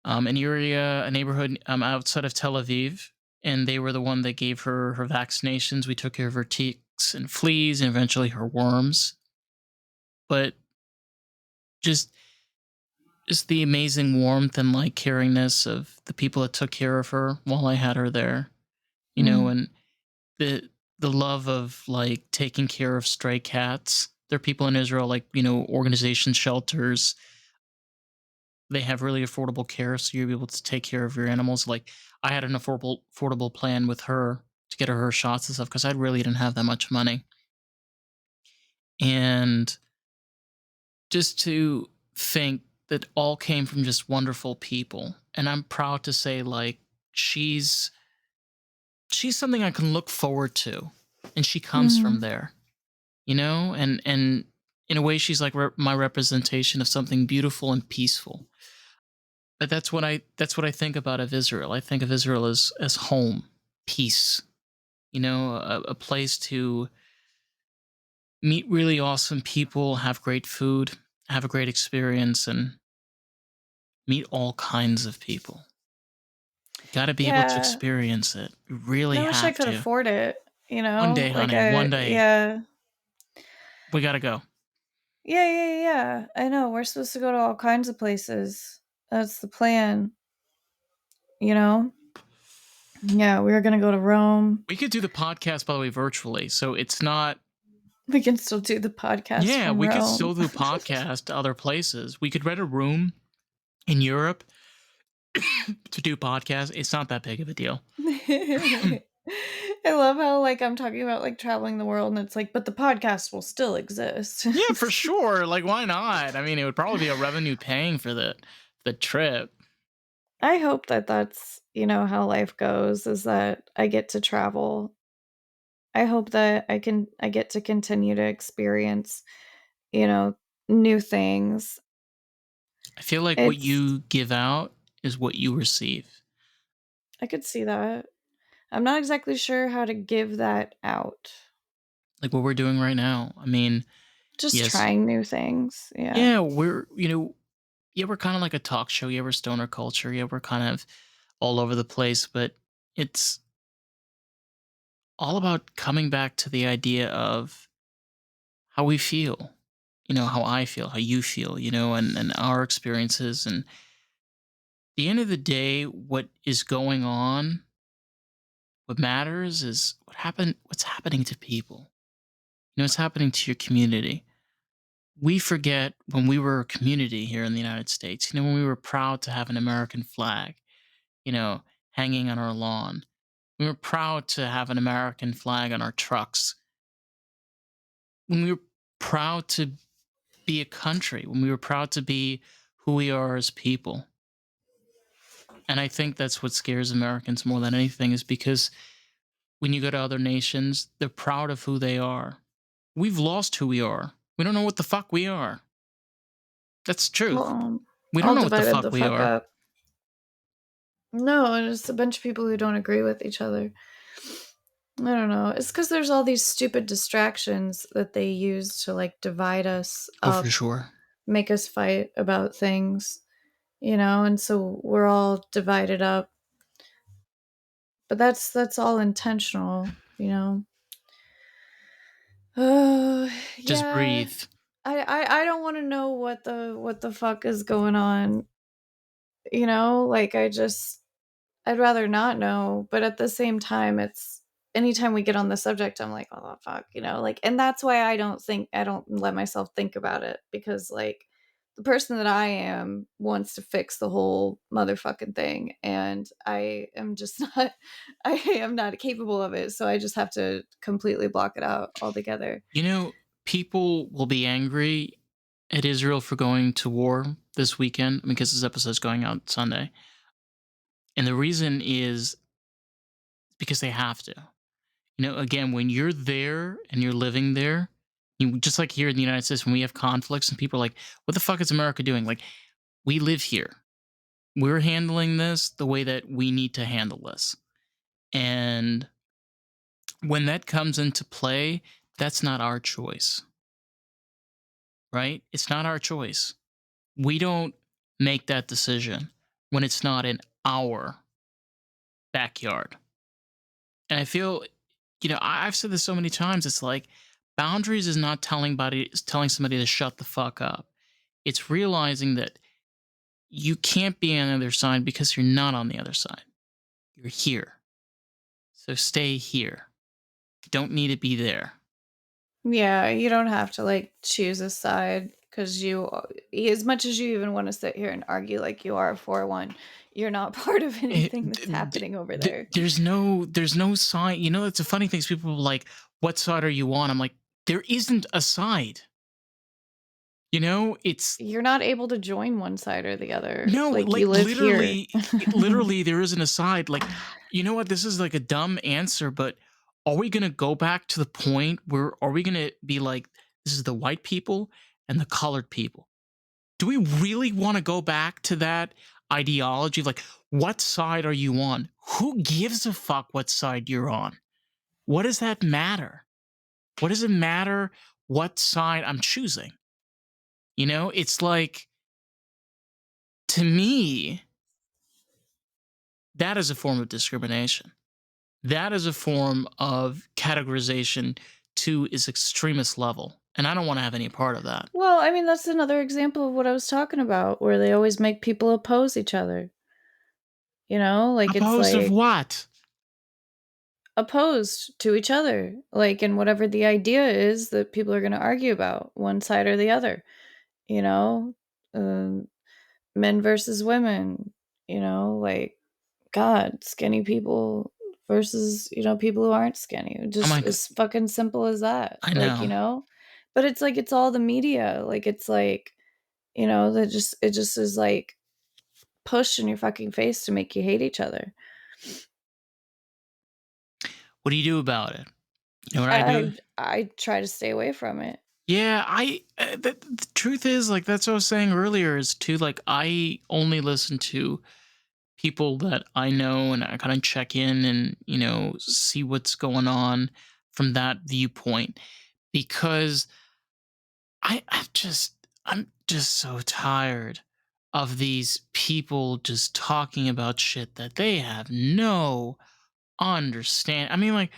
an area, a neighborhood outside of Tel Aviv, and they were the one that gave her her vaccinations. We took care of her ticks and fleas, and eventually her worms. But just just the amazing warmth and like caringness of the people that took care of her while I had her there, Mm. and the the love of like taking care of stray cats. There are people in Israel, like organization shelters. They have really affordable care, so you're able to take care of your animals. Like I had an affordable plan with her to get her shots and stuff because I really didn't have that much money, and just to think that all came from just wonderful people. And I'm proud to say, like, she's she's something I can look forward to, and she comes from Mhm. there, and in a way, she's like my representation of something beautiful and peaceful. But that's what I think about of Israel. I think of Israel as home, peace, a place to meet really awesome people, have great food, have a great experience, and meet all kinds of people. You gotta be able to Yeah. experience it. You really I wish I have could to. afford it, One day, like, honey, one day, yeah. we gotta go. Yeah, yeah, yeah. I know, we're supposed to go to all kinds of places. That's the plan, you know? Yeah, we were gonna go to Rome. We could do the podcast, by the way, virtually. So it's not. We can still do the podcast Yeah, from we could Rome. still do podcast to other places. We could rent a room in Europe to do podcasts. It's not that big of a deal. I love how, like, I'm talking about, like, traveling the world, and it's like, "But the podcast will still exist." Yeah, for sure. Like, why not? I mean, it would probably be a revenue paying for the trip. I hope that that's, how life goes, is that I get to travel. I hope that I get to continue to experience, you know, new things. I feel like what It's you give out is what you receive. I could see that. I'm not exactly sure how to give that out. Like what we're doing right now. I mean, Just yes, trying new things, yeah. yeah, yeah, we're kind of like a talk show. Yeah, we're stoner culture. Yeah, we're kind of all over the place, but it's all about coming back to the idea of how we feel, how I feel, how you feel, and our experiences. And at the end of the day, what is going on, what matters is what's happening to people. It's happening to your community. We forget when we were a community here in the United States, when we were proud to have an American flag, you know, hanging on our lawn. We were proud to have an American flag on our trucks. When we were proud to be a country, when we were proud to be who we are as people. And I think that's what scares Americans more than anything is because when you go to other nations, they're proud of who they are. We've lost who we are. We don't know what the fuck we are. That's the Well, truth. We don't all know what the divided fuck the we fuck are. up. No, it's a bunch of people who don't agree with each other. I don't know. It's because there's all these stupid distractions that they use to, like, divide us Oh, for up, sure. make us fight about things, and so we're all divided up. but that's all intentional, you know. Oh, Just yeah. breathe. I don't want to know what the fuck is going on, you know? Like I'd rather not know, but at the same time, it's anytime we get on the subject, I'm like, "Oh, fuck," you know, like, and that's why I don't let myself think about it because, like, the person that I am wants to fix the whole motherfucking thing, and I am just not I am not capable of it, so I just have to completely block it out altogether. You know, people will be angry at Israel for going to war this weekend because this episode's going out Sunday. And the reason is because they have to. You know, again, when you're there and you're living there, you just like here in the United States, when we have conflicts and people are like, what the fuck is America doing? Like, we live here. We're handling this the way that we need to handle this. And when that comes into play, that's not our choice, right? It's not our choice. We don't make that decision when it's not in our backyard. And I feel, you know, I've said this so many times. It's like boundaries is not telling somebody to shut the fuck up. It's realizing that you can't be on the other side because you're not on the other side. You're here. So stay here. You don't need to be there. Yeah, you don't have to, like, choose a side because as much as you even wanna sit here and argue like you are for one, you're not part of It, anything that's happening over there. there's no sign. You know, it's a funny thing. People are like, what side are you on? I'm like, there isn't a side. You know, it's You're not able to join one side or the other, no, like, you like live here. literally, there isn't a side. Like, you know what? This is like a dumb answer, but are we gonna go back to the point where are we gonna be like, this is the white people and the colored people? Do we really want to go back to that ideology? Like, what side are you on? Who gives a fuck what side you're on? What does that matter? What does it matter what side I'm choosing? You know, it's like, to me, that is a form of discrimination. That is a form of categorization to its extremist level. And I don't want to have any part of that. Well, I mean, that's another example of what I was talking about, where they always make people oppose each other, you know? Like, it's Opposed of like what? opposed to each other, like, in whatever the idea is that people are gonna argue about, one side or the other, you know? Um, Men versus women, you know? Like, God, skinny people versus, you know, people who aren't skinny. I'm Just like, as fucking simple as that. I Like, you know. know? But it's like it's all the media. Like it's like, you know, that just it just is like pushed in your fucking face to make you hate each other. What do you do about it? You know what I do? I try to stay away from it. Yeah, the truth is, like, that's what I was saying earlier, is too, like, I only listen to people that I know and I kind of check in and, you know, see what's going on from that viewpoint because I'm just so tired of these people just talking about shit that they have no understand. I mean, like,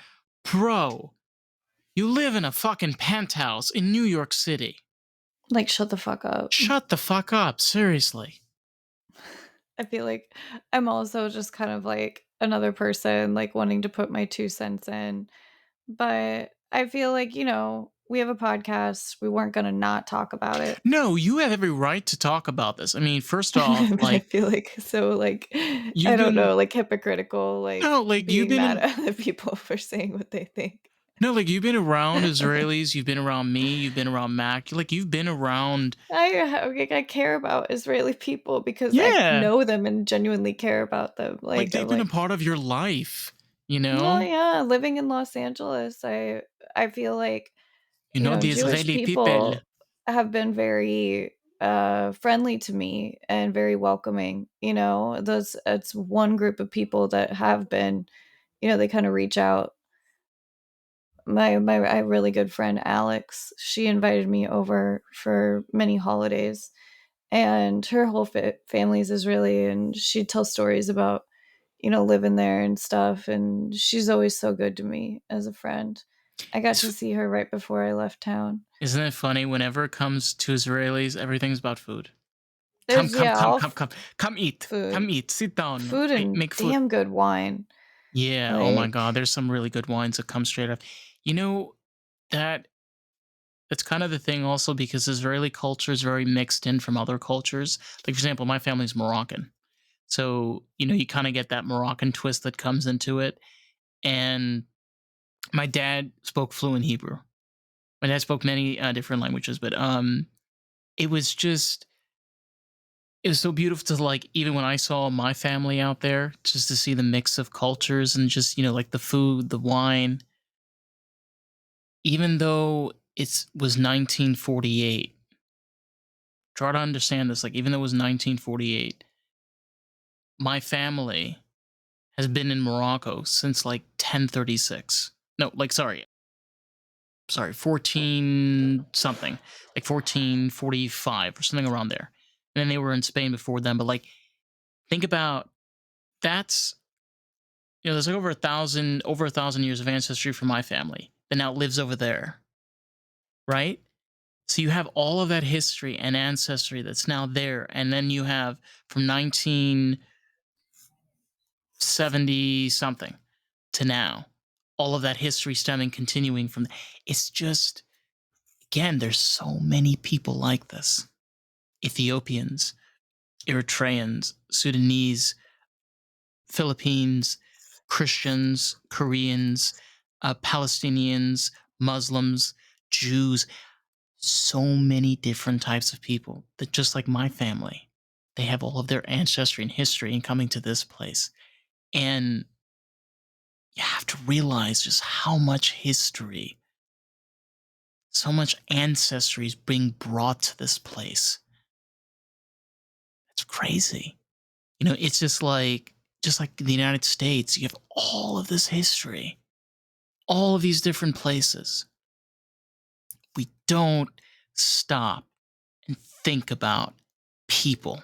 bro, you live in a fucking penthouse in New York City. Like, shut the fuck up. Shut the fuck up, seriously. I feel like I'm also just kind of like another person, like wanting to put my 2 cents in. But I feel like, you know, we have a podcast. We weren't going to not talk about it. No, you have every right to talk about this. I mean, first off, But I like, feel like so like I you've don't been know, like hypocritical, like no, like you've being been mad in at other people for saying what they think. no, like you've been around Israelis, you've been around me, you've been around Mac, like you've been around. I care about Israeli people because I Yeah, know them and genuinely care about them. like Like they've I'm been a like, part of your life, you well, know? yeah, living in Los Angeles, I feel like, You you know, know, the Jewish Israeli people. people have been very friendly to me and very welcoming, you know. Those It's one group of people that have been, you know, they kind of reach out. My really good friend Alex, she invited me over for many holidays, and her whole family is Israeli, and she'd tell stories about, living there and stuff, and she's always so good to me as a friend. I got to It's, see her right before I left town. isn't it funny? Whenever it comes to Israelis, everything's about food. Come, There's come, yeah, come, all come, come, come eat, food, come eat, sit down, food and make food. damn good wine. Yeah. Oh my Like, God. There's some really good wines that come straight up. You know that that's kind of the thing also because Israeli culture is very mixed in from other cultures. Like for example, my family's Moroccan, so you kind of get that Moroccan twist that comes into it. And my dad spoke fluent Hebrew. My dad spoke many different languages, but it was just it was so beautiful to like even when I saw my family out there, just to see the mix of cultures and just like the food, the wine. Even though it was 1948, try to understand this. Like even though it was 1948, my family has been in Morocco since like 1036. No, like sorry, 14 something, like 1445 or something around there. And then they were in Spain before them. But like, think about that's there's like over a thousand years of ancestry for my family that now lives over there, right? So you have all of that history and ancestry that's now there, and then you have from 1970 something to now, all of that history stemming, continuing from. It's just again, there's so many people like this. Ethiopians, Eritreans, Sudanese, Philippines, Christians, Koreans, Palestinians, Muslims, Jews, so many different types of people that just like my family, they have all of their ancestry and history in coming to this place. And you have to realize just how much history, so much ancestry is being brought to this place. It's crazy. It's just like the United States, you have all of this history, all of these different places. We don't stop and think about people,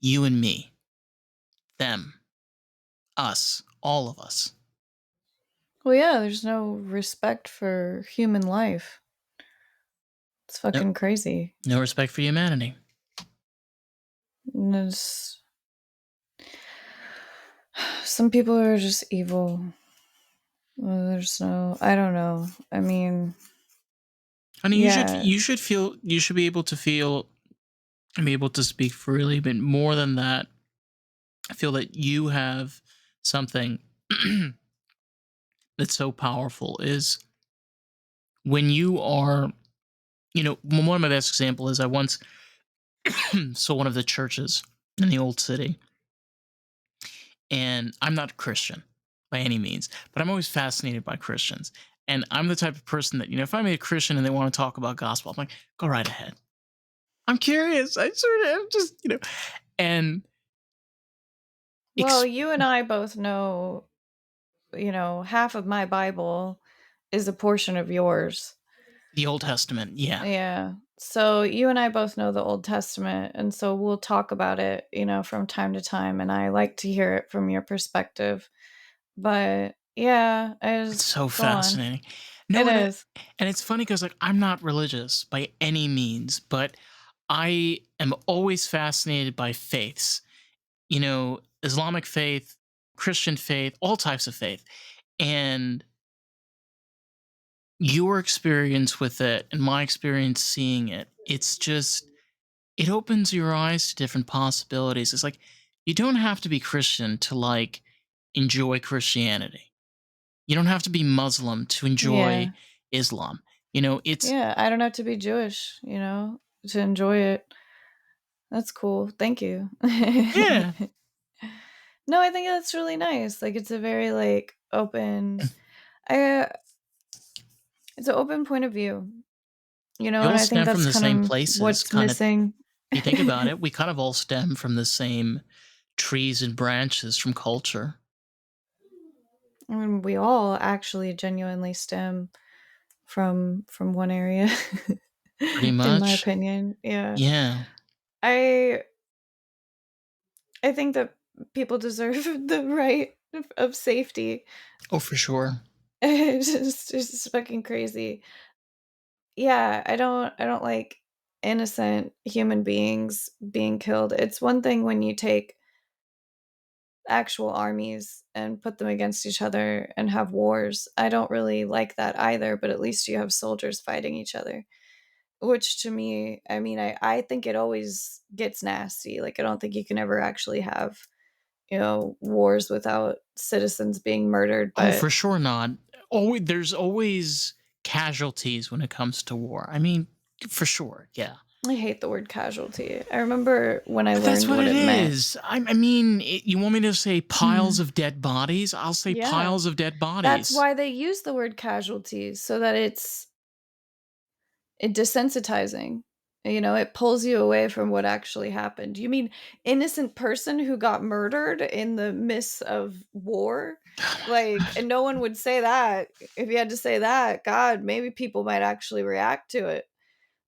you and me, them, us, all of us. well, yeah, there's no respect for human life. It's No, fucking crazy. no respect for humanity. And some people are just evil. There's no, I don't know. I mean, Honey, yeah, you should be able to feel and be able to speak freely, but more than that, I feel that you have something that's so powerful is when you are, one of my best example is I once saw one of the churches in the old city, and I'm not Christian by any means, but I'm always fascinated by Christians. And I'm the type of person that, if I meet a Christian and they want to talk about gospel, I'm like, go right ahead. I'm curious. I sort of am just, and well, you and I both know, half of my Bible is a portion of yours. the Old Testament. Yeah. Yeah. So you and I both know the Old Testament, and so we'll talk about it, from time to time, and I like to hear it from your perspective. But yeah, I It's just so go on. fascinating. It No, is. and it's funny because like I'm not religious by any means, but I am always fascinated by faiths. Islamic faith, Christian faith, all types of faith. And your experience with it and my experience seeing it, it opens your eyes to different possibilities. It's like you don't have to be Christian to like enjoy Christianity. You don't have to be Muslim to enjoy Yeah. Islam. It's Yeah, I don't have to be Jewish, to enjoy it. That's cool. Thank you. yeah. No, I think that's really nice. Like it's a very like open I it's an open point of view, We and all I think stem from that's the kind same of places, what's kind of. missing. You think about it, we kind of all stem from the same trees and branches from culture. I mean, we all actually genuinely stem from one area, Pretty in my much. opinion. Yeah. Yeah. I I think that people deserve the right of safety. Oh, for sure. It's just fucking crazy. Yeah, I don't like innocent human beings being killed. It's one thing when you take actual armies and put them against each other and have wars. I don't really like that either, but at least you have soldiers fighting each other. Which to me, I mean, I think it always gets nasty. Like I don't think you can ever actually have, wars without citizens being murdered, Oh, but for sure not. Always, there's always casualties when it comes to war. I mean, for sure, yeah. I hate the word casualty. I remember when I But that's learned what what it it meant. is. I mean, you want me to say piles of dead bodies? I'll say Yeah. piles of dead That's bodies. why they use the word casualties so that it desensitizing. It pulls you away from what actually happened. You mean innocent person who got murdered in the midst of war? Oh my Like, God. and no one would say that. If you had to say that, God, maybe people might actually react to it.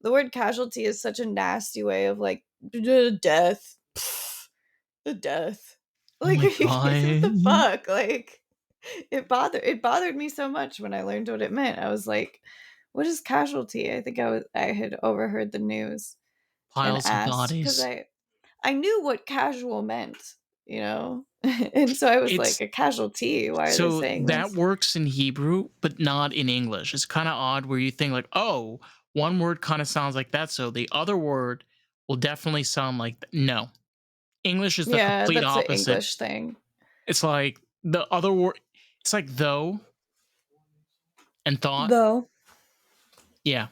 The word casualty is such a nasty way of like death. Pfft, the death. Oh Like my what the God. fuck? Like it bothered me so much when I learned what it meant. I was like, what is casualty? I think I had overheard the news and Piles of asked because bodies. I knew what casual meant, and so I was like, It's a casualty. Why are they so saying that this? works in Hebrew, but not in English. It's kind of odd where you think like, oh, one word kind of sounds like that, so the other word will definitely sound like no. English is the Yeah, complete that's an opposite. English thing. It's like the other word. It's like though and thought. Though, Yeah,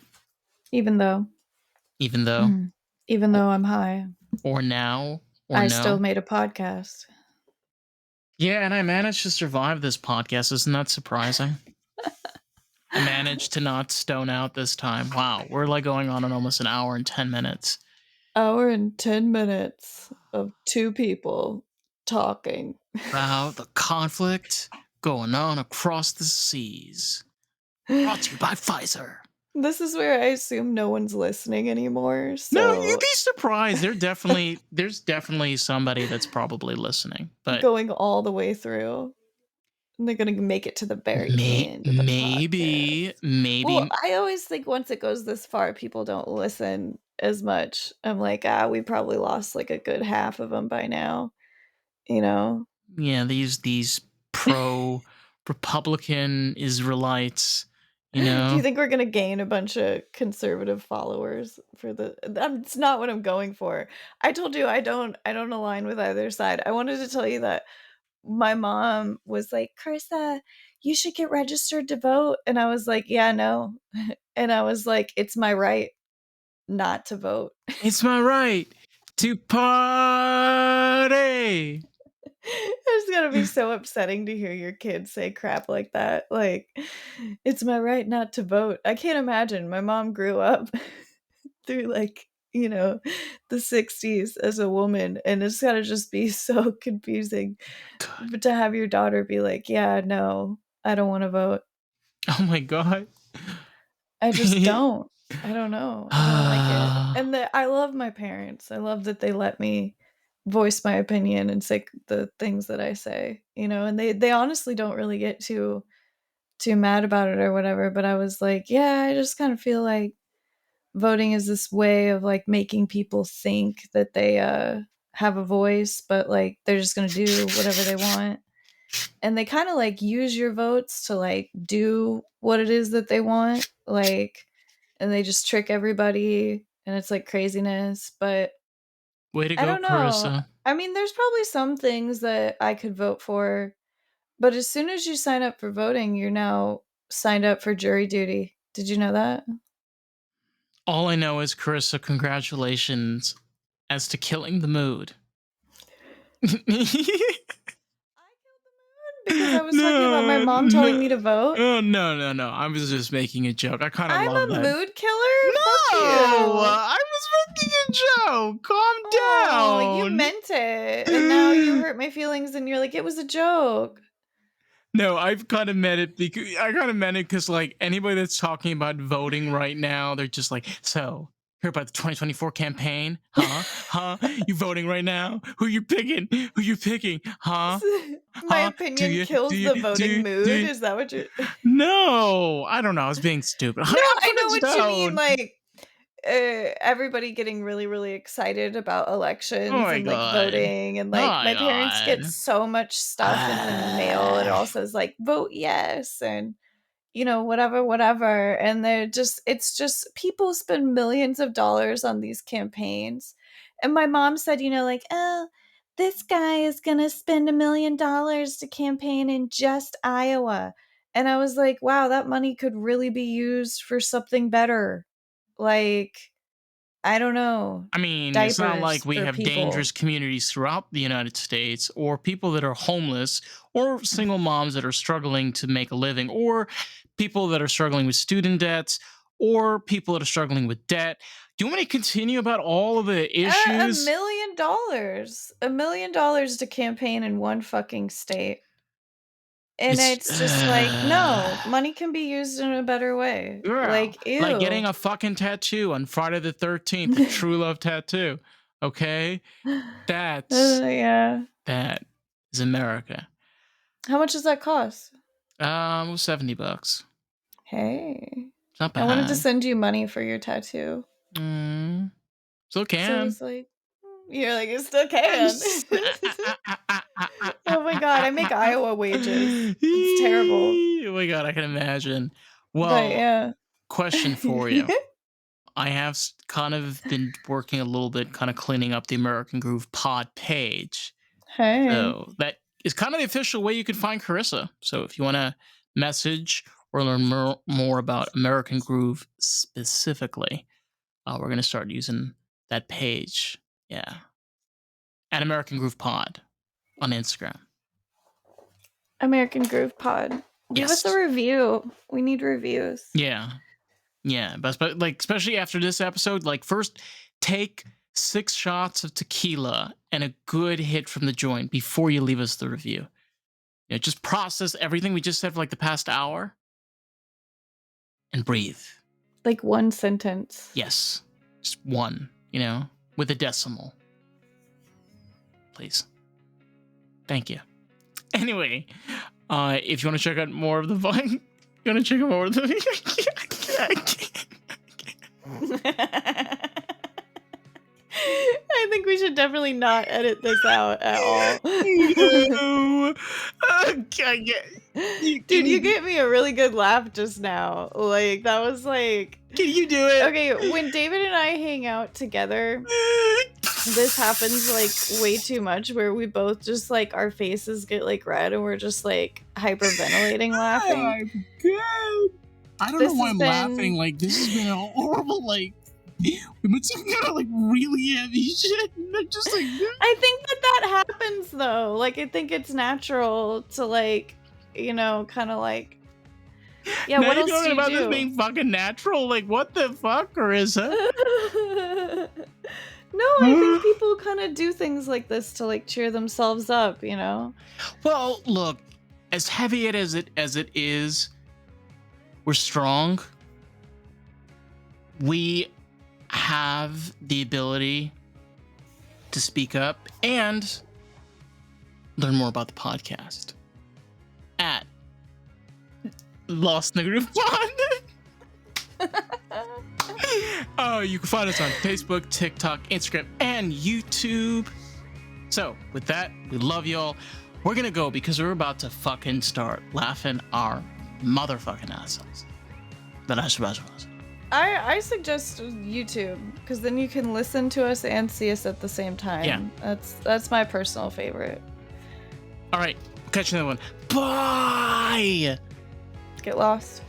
even though, even though, mm, even or, though I'm high, or now, or I still no. made a podcast. Yeah, and I managed to survive this podcast. Isn't that surprising? I managed to not stone out this time. Wow, we're like going on in almost an hour and 10 minutes. Hour and 10 minutes of two people talking. About the conflict going on across the seas. Brought to you by Pfizer. This is where I assume no one's listening anymore, No, you'd so be surprised. There's definitely somebody that's probably listening, but going all the way through, and they're gonna make it to the very end of the maybe podcast. Well, maybe I always think once it goes this far, people don't listen as much. I'm like, we probably lost like a good half of them by now, you know? yeah, these pro Republican Israelites, you Do you know. think we're gonna gain a bunch of conservative followers for that's not what I'm going for. I told you I don't align with either side. I wanted to tell you that my mom was like, "Carissa, you should get registered to vote." And I was like, "Yeah, no." And I was like, "It's my right not to vote." It's my right to party. It's gonna be so upsetting to hear your kids say crap like that. Like, "It's my right not to vote." I can't imagine. My mom grew up through, like, the '60s as a woman, and it's gotta just be so confusing God. to have your daughter be like, "Yeah, no, I don't wanna vote." Oh my god. I just don't. I don't know. I don't like it. And I love my parents. I love that they let me voice my opinion and say the things that I say, and they honestly don't really get too mad about it or whatever, but I was like, "Yeah, I just kind of feel like voting is this way of like making people think that they have a voice, but like they're just going to do whatever they want." And they kind of like use your votes to like do what it is that they want, like, and they just trick everybody and it's like craziness, but Way to I go, don't know. Carissa. I mean, there's probably some things that I could vote for, but as soon as you sign up for voting, you're now signed up for jury duty. Did you know that? All I know is, Carissa, congratulations as to killing the mood. I killed the moon because I was talking about my No, mom telling no, me to vote. oh, no. I was just making a joke. I kind of I'm love a that. mood killer? Fuck No, you. I was making a joke. Calm Oh, you down. meant it. And now you hurt my feelings and you're like, it was a joke. No, I've kind of meant it because like anybody that's talking about voting right now, they're just like, so Hear about the 2024 campaign? Huh? You voting right now? Who you picking? Who you picking? Huh? My Huh? Do opinion you? kills the voting Do mood. you? Is that what you're? No, I don't know. I was being stupid. No, Honey, I'm I know fucking what you mean. stoned. Like everybody getting really, really excited about Oh elections my and like god. voting, and Oh like my my parents get god. so much stuff in the mail. It all says like vote yes and whatever, whatever. And it's just people spend millions of dollars on these campaigns. And my mom said, like, oh, this guy is going to spend $1 million to campaign in just Iowa. And I was like, wow, that money could really be used for something better. Like, I don't know, I mean, it's not like diapers we for have dangerous people. communities throughout the United States, or people that are homeless, or single moms that are struggling to make a living, or people that are struggling with student debts, or people that are struggling with debt. Do you want me to continue about all of the A issues? $1 million. $1 million to campaign in one fucking state. And It's it's just like, no, money can be used in a better way. girl, Like, like getting ew. a fucking tattoo on Friday the 13th, a true love tattoo. Okay? Yeah. That is America. How much does that cost? $70. Hey. It's not I wanted to bad. send you money for your tattoo. Mm, still So can. it's like, you're like, you still can. Oh my God. I make Iowa wages. It's terrible. Oh my god, I can imagine. But Well, yeah. question for you. I have kind of been working a little bit, kind of cleaning up the American Groove Pod page. Hey. So that is kind of the official way you can find Carissa. So if you want to message or learn more about American Groove specifically, we're going to start using that page. Yeah. At American Groove Pod on Instagram. American Groove Pod. Leave us a Yes. review. We need reviews. Yeah. Yeah. But like, especially after this episode, like, first take 6 shots of tequila and a good hit from the joint before you leave us the review. Just process everything we just said for like the past hour and breathe. Like one sentence. Yes. Just one, with a decimal. Please. Thank you. Anyway, if you want to check out more of the Vine, you want to check out more of the I think we should definitely not edit this out at all. No. Dude, you gave me a really good laugh just now. Like, that was like... Can you do it? Okay, when David and I hang out together, this happens like way too much, where we both just like, our faces get like red and we're just like hyperventilating laughing. Oh my god. I don't know why I'm laughing. Like, this has been a horrible, like, we've been talking about like really heavy shit. And just like, I think that happens though. Like, I think it's natural to like, kind of like, yeah. now What you're else talking do you about do? this being fucking natural. Like, what the fuck, Carissa? No, I think people kind of do things like this to like cheer themselves up, Well, look, as heavy as it is, we're strong. We have the ability to speak up and learn more about the podcast at Lost Negative Pod. You can find us on Facebook, TikTok, Instagram, and YouTube. So, with that, we love y'all. We're gonna go because we're about to fucking start laughing our motherfucking assholes. I suggest YouTube, because then you can listen to us and see us at the same time. Yeah. That's my personal favorite. All right, catch you in another one. Bye. Get lost.